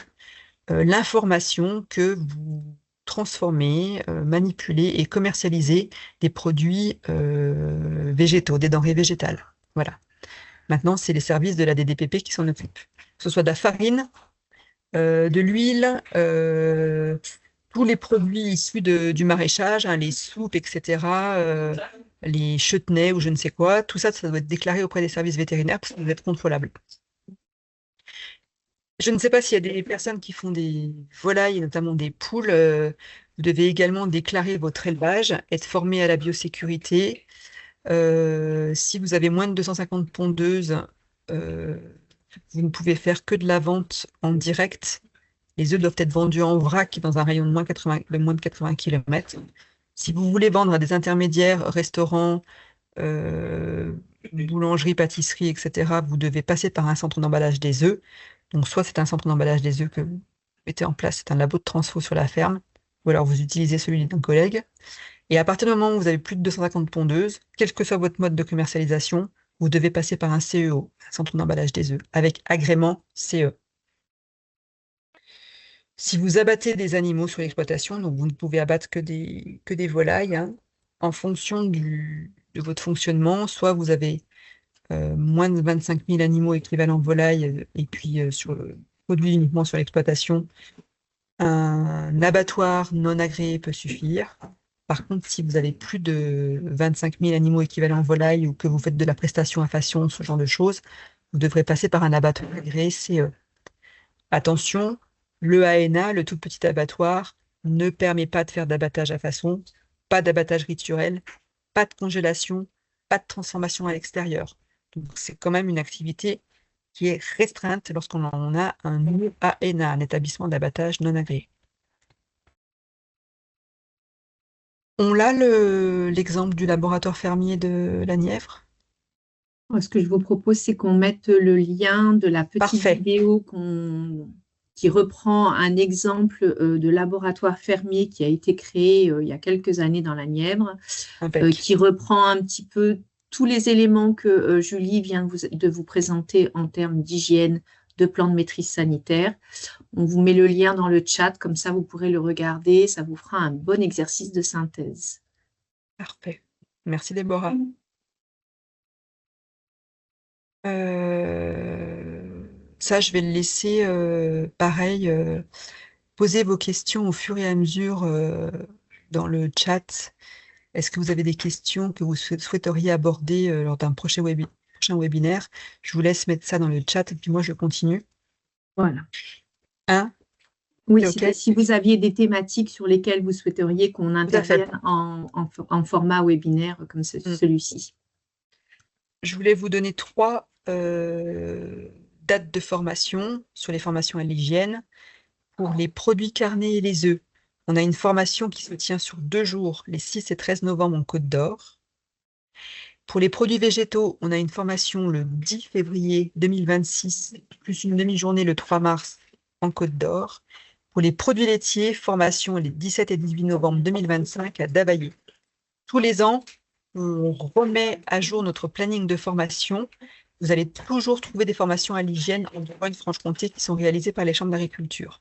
l'information que vous transformez, manipulez et commercialisez des produits végétaux, des denrées végétales. Voilà. Maintenant, c'est les services de la DDPP qui s'en occupent. Que ce soit de la farine, de l'huile, tous les produits issus du maraîchage, hein, les soupes, etc., les chutneys ou je ne sais quoi, tout ça, ça doit être déclaré auprès des services vétérinaires parce que ça doit être contrôlable. Je ne sais pas s'il y a des personnes qui font des volailles, notamment des poules. Vous devez également déclarer votre élevage, être formé à la biosécurité. Si vous avez moins de 250 pondeuses, vous ne pouvez faire que de la vente en direct. Les œufs doivent être vendus en vrac dans un rayon de moins de 80 km. Si vous voulez vendre à des intermédiaires, restaurants, boulangerie, pâtisserie, etc., vous devez passer par un centre d'emballage des œufs. Donc, soit c'est un centre d'emballage des œufs que vous mettez en place, c'est un labo de transfo sur la ferme, ou alors vous utilisez celui d'un collègue. Et à partir du moment où vous avez plus de 250 pondeuses, quel que soit votre mode de commercialisation, vous devez passer par un CEO, un centre d'emballage des œufs, avec agrément CE. Si vous abattez des animaux sur l'exploitation, donc vous ne pouvez abattre que des volailles, hein, en fonction de votre fonctionnement, soit vous avez moins de 25 000 animaux équivalents volailles, et puis produit uniquement sur l'exploitation, un abattoir non agréé peut suffire. Par contre, si vous avez plus de 25 000 animaux équivalents volailles ou que vous faites de la prestation à façon, ce genre de choses, vous devrez passer par un abattoir agréé CE. Attention, le ANA, le tout petit abattoir, ne permet pas de faire d'abattage à façon, pas d'abattage rituel, pas de congélation, pas de transformation à l'extérieur. Donc c'est quand même une activité qui est restreinte lorsqu'on a un ANA, un établissement d'abattage non agréé. On a l'exemple du laboratoire fermier de la Nièvre. Ce que je vous propose, c'est qu'on mette le lien de la petite Parfait. vidéo qui reprend un exemple de laboratoire fermier qui a été créé il y a quelques années dans la Nièvre, qui reprend un petit peu tous les éléments que Julie vient de vous présenter en termes d'hygiène, de plan de maîtrise sanitaire. On vous met le lien dans le chat, comme ça vous pourrez le regarder, ça vous fera un bon exercice de synthèse. Parfait. Merci Déborah. Ça, je vais le laisser pareil. Poser vos questions au fur et à mesure dans le chat. Est-ce que vous avez des questions que vous souhaiteriez aborder lors d'un prochain webinaire? Je vous laisse mettre ça dans le chat et puis moi, je continue. Voilà. Hein? Oui, C'est c'était OK? si vous aviez des thématiques sur lesquelles vous souhaiteriez qu'on intervienne en format webinaire comme celui-ci. Je voulais vous donner 3 dates de formation sur les formations à l'hygiène. Pour les produits carnés et les œufs, on a une formation qui se tient sur 2 jours, les 6 et 13 novembre en Côte d'Or. Pour les produits végétaux, on a une formation le 10 février 2026, plus une demi-journée le 3 mars en Côte d'Or. Pour les produits laitiers, formation les 17 et 18 novembre 2025 à Davaillé. Tous les ans, on remet à jour notre planning de formation. Vous allez toujours trouver des formations à l'hygiène en Bourgogne-Franche-Comté qui sont réalisées par les chambres d'agriculture.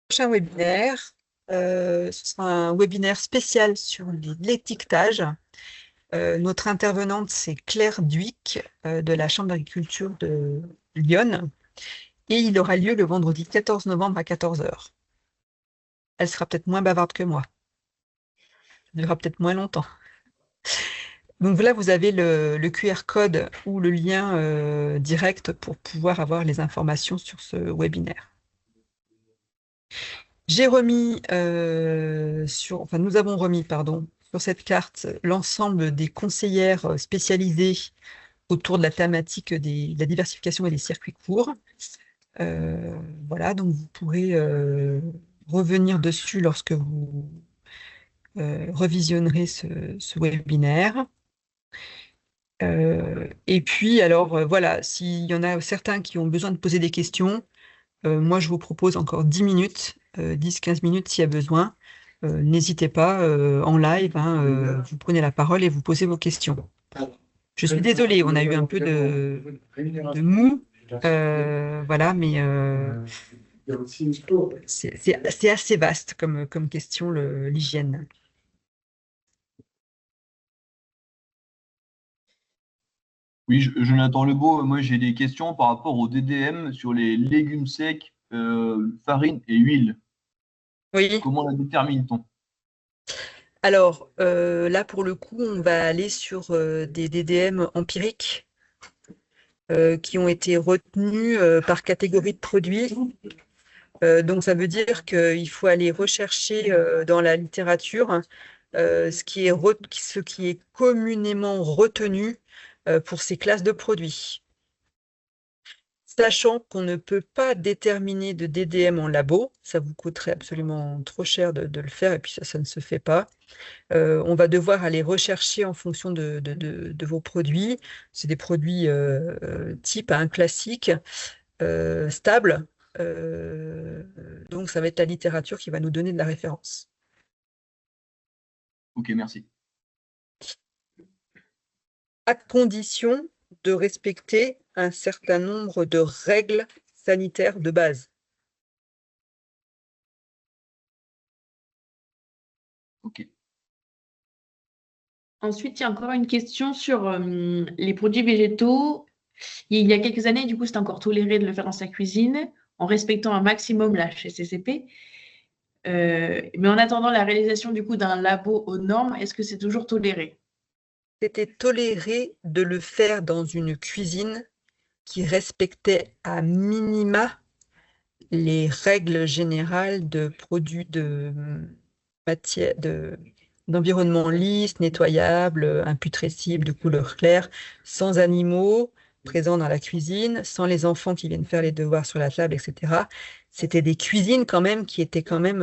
Prochain webinaire, ce sera un webinaire spécial sur l'étiquetage. Notre intervenante, c'est Claire Dhuic de la Chambre d'agriculture de Lyon. Et il aura lieu le vendredi 14 novembre à 14 h. Elle sera peut-être moins bavarde que moi. Ça durera peut-être moins longtemps. Donc là, vous avez le QR code ou le lien direct pour pouvoir avoir les informations sur ce webinaire. Nous avons remis, pardon, sur cette carte l'ensemble des conseillères spécialisées autour de la thématique de la diversification et des circuits courts. Voilà, donc vous pourrez revenir dessus lorsque vous revisionnerez ce webinaire. Et puis, alors, voilà, s'il y en a certains qui ont besoin de poser des questions, moi, je vous propose encore 10 minutes, 10-15 minutes s'il y a besoin. N'hésitez pas, en live, vous prenez la parole et vous posez vos questions. Je suis désolée, on a eu un peu de mou, voilà, mais c'est assez vaste comme question, l'hygiène. Oui, Jonathan Lebeau, moi j'ai des questions par rapport au DDM sur les légumes secs, farine et huile. Oui. Comment la détermine-t-on? Alors, là, pour le coup, on va aller sur des DDM empiriques qui ont été retenus par catégorie de produits. Donc, ça veut dire qu'il faut aller rechercher dans la littérature ce qui est communément retenu pour ces classes de produits. Sachant qu'on ne peut pas déterminer de DDM en labo, ça vous coûterait absolument trop cher de le faire, et puis ça ne se fait pas. On va devoir aller rechercher en fonction de vos produits. C'est des produits type classique, stable. Donc, ça va être la littérature qui va nous donner de la référence. Ok, merci. À condition de respecter un certain nombre de règles sanitaires de base. Ok. Ensuite, il y a encore une question sur les produits végétaux. Il y a quelques années, du coup, c'était encore toléré de le faire dans sa cuisine en respectant un maximum la HACCP. Mais en attendant la réalisation du coup d'un labo aux normes, est-ce que c'est toujours toléré? C'était toléré de le faire dans une cuisine qui respectait à minima les règles générales de produits d'environnement lisse, nettoyable, imputrescible, de couleur claire, sans animaux présents dans la cuisine, sans les enfants qui viennent faire les devoirs sur la table, etc. C'était des cuisines quand même qui étaient quand même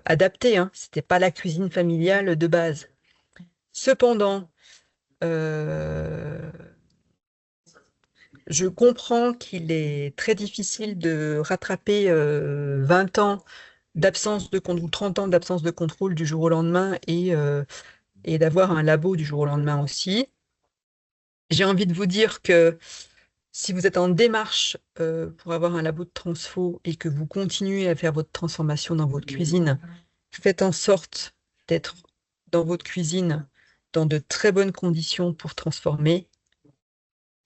adaptées, hein. C'était pas la cuisine familiale de base. Cependant, je comprends qu'il est très difficile de rattraper 20 ans d'absence de contrôle, 30 ans d'absence de contrôle du jour au lendemain et d'avoir un labo du jour au lendemain aussi. J'ai envie de vous dire que si vous êtes en démarche pour avoir un labo de transfo et que vous continuez à faire votre transformation dans votre cuisine, faites en sorte d'être dans votre cuisine dans de très bonnes conditions pour transformer.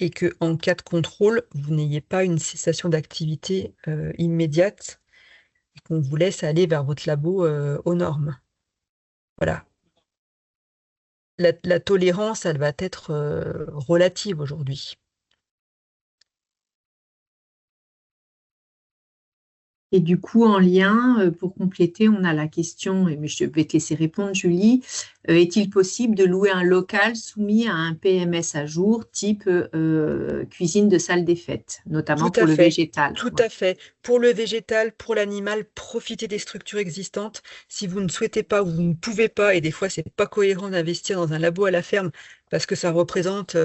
et qu'en cas de contrôle, vous n'ayez pas une cessation d'activité immédiate et qu'on vous laisse aller vers votre labo aux normes. Voilà. La tolérance, elle va être relative aujourd'hui. Et du coup, en lien, pour compléter, on a la question, mais je vais te laisser répondre, Julie. Est-il possible de louer un local soumis à un PMS à jour, type cuisine de salle des fêtes, notamment pour le végétal? Tout à fait. Pour le végétal, pour l'animal, profitez des structures existantes. Si vous ne souhaitez pas ou vous ne pouvez pas, et des fois, c'est pas cohérent d'investir dans un labo à la ferme parce que ça représente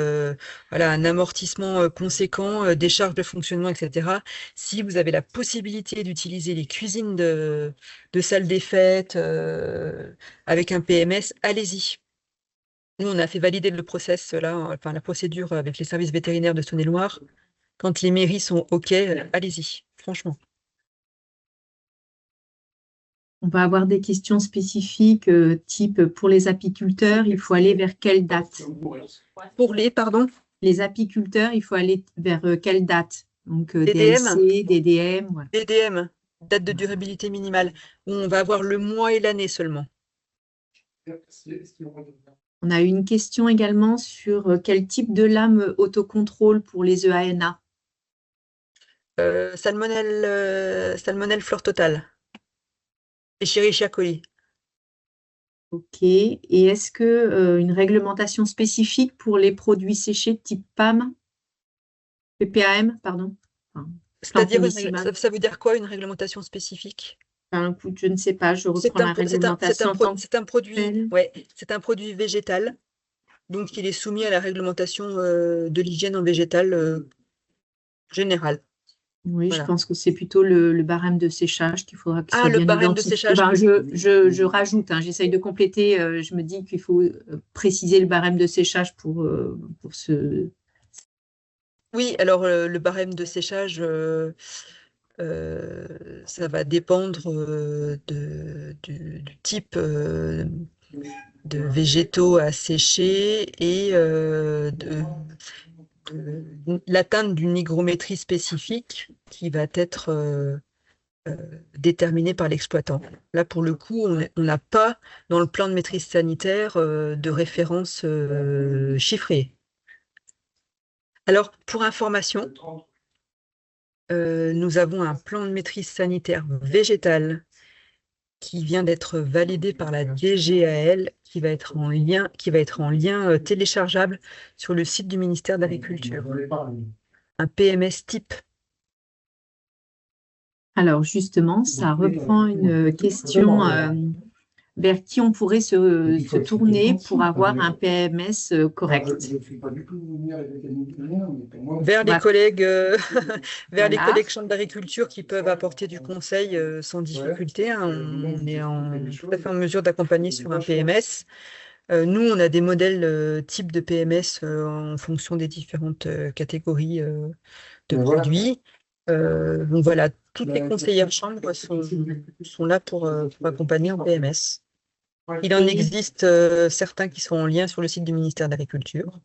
voilà, un amortissement conséquent, des charges de fonctionnement, etc. Si vous avez la possibilité d'utiliser les cuisines de salle des fêtes avec un PMS, allez-y. Nous, on a fait valider le process, là, enfin, la procédure avec les services vétérinaires de Saône-et-Loire. Quand les mairies sont OK, allez-y, franchement. On va avoir des questions spécifiques, type pour les apiculteurs, il faut aller vers quelle date? Pour les, pardon? Les apiculteurs, il faut aller vers quelle date? Donc, DDM? DLC, DDM, ouais. DDM, date de durabilité minimale, où on va avoir le mois et l'année seulement. On a eu une question également sur quel type de lame autocontrôle pour les EANA? Salmonelle flore totale. Escherichia coli. Ok. Et est-ce que une réglementation spécifique pour les produits séchés type PAM, PPAM, pardon? Enfin, C'est-à-dire, ça veut dire quoi, une réglementation spécifique? Écoute, je ne sais pas, je reprends la réglementation. C'est un produit, ouais, c'est un produit végétal, donc il est soumis à la réglementation de l'hygiène en végétal générale. Oui, Voilà. je pense que c'est plutôt le barème de séchage qu'il faudra que soit le bien barème identifié. de séchage. Enfin, je rajoute, hein, j'essaye de compléter, je me dis qu'il faut préciser le barème de séchage pour ce... Oui, alors le barème de séchage, ça va dépendre du type de végétaux à sécher et de l'atteinte d'une hygrométrie spécifique qui va être déterminée par l'exploitant. Là, pour le coup, on n'a pas dans le plan de maîtrise sanitaire de référence chiffrée. Alors, pour information, nous avons un plan de maîtrise sanitaire végétale qui vient d'être validé par la DGAL, qui va être en lien téléchargeable sur le site du ministère de l'Agriculture. Un PMS type. Alors justement, ça reprend une question vers qui on pourrait se tourner pour avoir un PMS correct. Vers les collègues, vers les collègues chambres d'agriculture qui peuvent apporter du conseil sans difficulté. Hein. On est tout à fait en mesure d'accompagner sur un PMS. Nous, on a des modèles types de PMS en fonction des différentes catégories de produits. Donc voilà, toutes les conseillères chambres sont là pour accompagner en PMS. Il en existe certains qui sont en lien sur le site du ministère de l'Agriculture.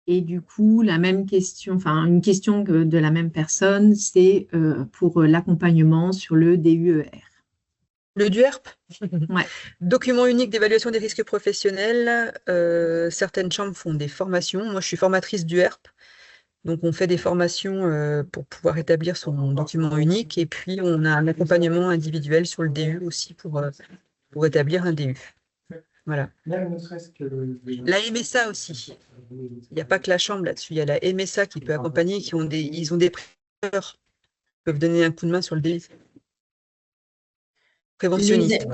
Et du coup, la même question, enfin une question de la même personne, c'est pour l'accompagnement sur le DUER. Le DUERP? Ouais. Document unique d'évaluation des risques professionnels. Certaines chambres font des formations. Moi, je suis formatrice DUERP. Donc, on fait des formations pour pouvoir établir son document unique. Et puis, on a un accompagnement individuel sur le DU aussi pour établir un DU. Voilà. La MSA aussi. Il n'y a pas que la chambre là-dessus. Il y a la MSA qui peut accompagner, ils ont des préventions qui peuvent donner un coup de main sur le DU. Préventionniste.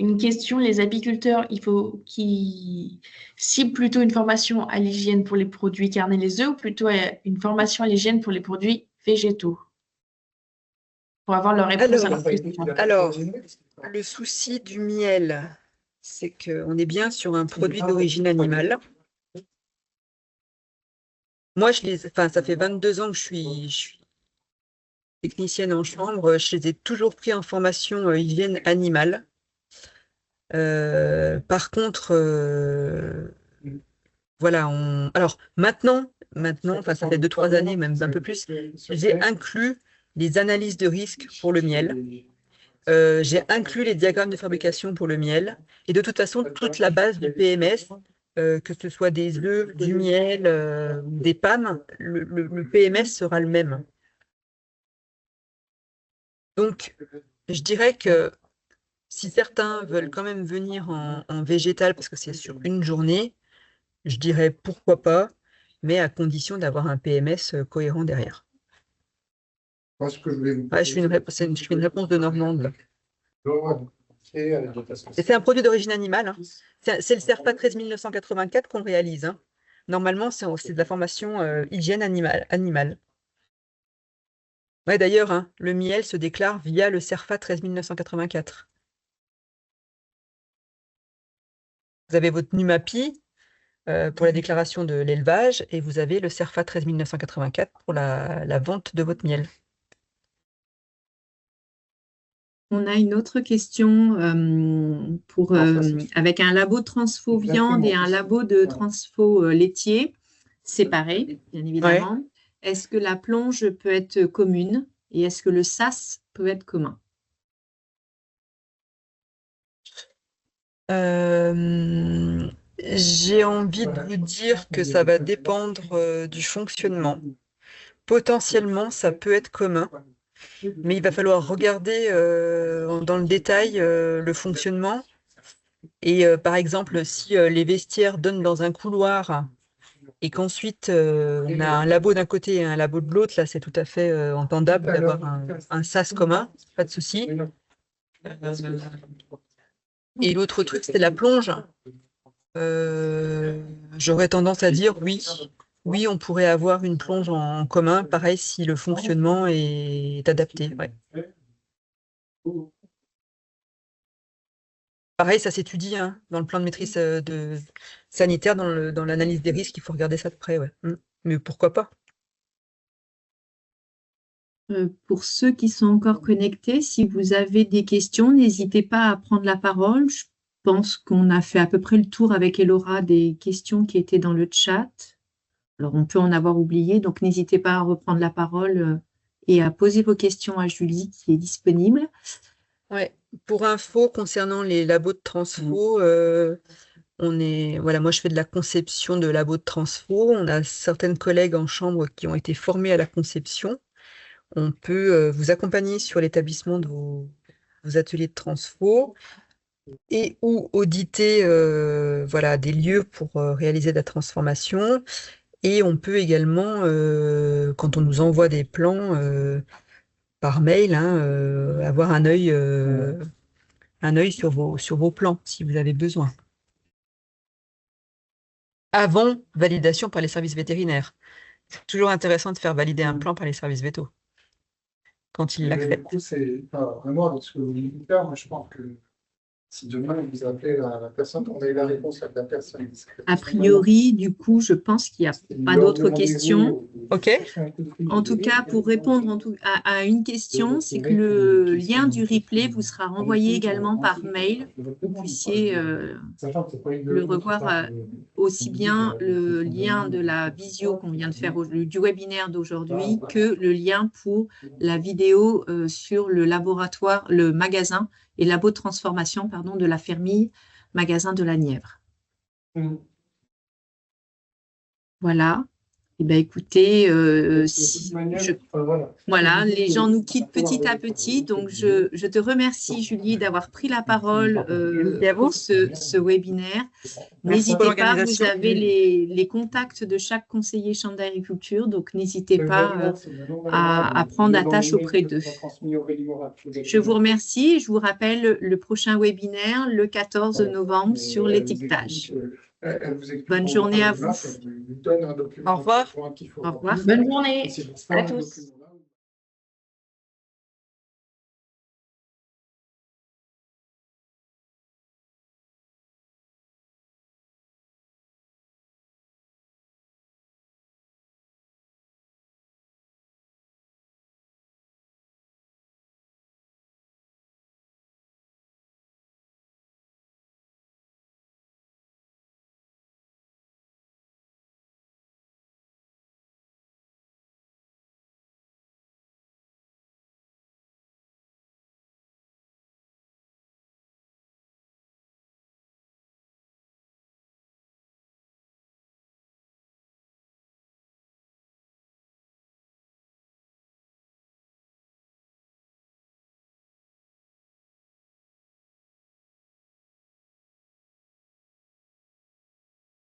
Une question, les apiculteurs, il faut qu'ils ciblent plutôt une formation à l'hygiène pour les produits carnés les œufs ou plutôt une formation à l'hygiène pour les produits végétaux? Pour avoir leur réponse à leur question. Alors, le souci du miel, c'est qu'on est bien sur un produit d'origine animale. Moi, ça fait 22 ans que je suis technicienne en chambre. Je les ai toujours pris en formation hygiène animale. Par contre, voilà, alors maintenant, enfin ça fait 2-3 années, même un peu plus, j'ai inclus les analyses de risque pour le miel. J'ai inclus les diagrammes de fabrication pour le miel. Et de toute façon, toute la base du PMS, que ce soit des œufs, du miel, des PAM, le PMS sera le même. Donc, je dirais que si certains veulent quand même venir en végétal, parce que c'est sur une journée, je dirais pourquoi pas, mais à condition d'avoir un PMS cohérent derrière. Moi, ce que je voulais vous Ouais, je fais une réponse de Normande. Et Et c'est un produit d'origine animale, hein. C'est le CERFA 13984 qu'on réalise, hein. Normalement, c'est de la formation hygiène animale. Ouais, d'ailleurs, hein, le miel se déclare via le CERFA 13984. Vous avez votre NUMAPI pour la déclaration de l'élevage et vous avez le CERFA 13984 pour la vente de votre miel. On a une autre question avec un labo de transfo viande et un labo de transfo laitier séparés, bien évidemment. Ouais. Est-ce que la plonge peut être commune et est-ce que le SAS peut être commun? J'ai envie de vous dire que ça va dépendre du fonctionnement. Potentiellement, ça peut être commun. Mais il va falloir regarder dans le détail le fonctionnement. Et par exemple, si les vestiaires donnent dans un couloir et qu'ensuite on a un labo d'un côté et un labo de l'autre, là c'est tout à fait entendable d'avoir un SAS commun, pas de souci. Et l'autre truc, c'était la plonge. J'aurais tendance à dire oui. Oui, on pourrait avoir une plonge en commun, pareil si le fonctionnement est adapté. Ouais. Pareil, ça s'étudie hein, dans le plan de maîtrise sanitaire, dans l'analyse des risques, il faut regarder ça de près. Ouais. Mais pourquoi pas? Pour ceux qui sont encore connectés, si vous avez des questions, n'hésitez pas à prendre la parole. Je pense qu'on a fait à peu près le tour avec Elora des questions qui étaient dans le chat. Alors, on peut en avoir oublié, donc n'hésitez pas à reprendre la parole et à poser vos questions à Julie qui est disponible. Ouais. Pour info, concernant les labos de transfo, voilà, moi je fais de la conception de labos de transfo. On a certaines collègues en chambre qui ont été formées à la conception. On peut vous accompagner sur l'établissement de vos ateliers de transfo et ou auditer voilà, des lieux pour réaliser de la transformation. Et on peut également, quand on nous envoie des plans par mail, hein, avoir un œil sur vos plans, si vous avez besoin. Avant validation par les services vétérinaires. C'est toujours intéressant de faire valider un plan par les services vétos, quand ils l'acceptent. Du coup, c'est vraiment avec ce que vous voulez faire, moi je pense que si demain vous appelez la personne, on a eu la réponse à la personne. A priori, du coup, je pense qu'il n'y a pas d'autres questions. OK. En tout cas, pour répondre à une question, c'est que le lien du replay vous sera renvoyé également par mail. Vous puissiez le revoir aussi bien le lien de la visio qu'on vient de faire, du webinaire d'aujourd'hui, que le lien pour la vidéo sur le laboratoire, le magasin et labo de transformation de la Fermille, magasin de la Nièvre. Voilà. Eh bien, écoutez, voilà, les gens nous quittent petit à petit. Donc, je te remercie, Julie, d'avoir pris la parole pour ce webinaire. N'hésitez pas, vous avez les contacts de chaque conseiller chambre d'agriculture. Donc, n'hésitez pas à prendre attache auprès d'eux. Je vous remercie et je vous rappelle le prochain webinaire le 14 novembre sur l'étiquetage. Bonne journée à vous. Au revoir. Au revoir. Bonne journée à tous.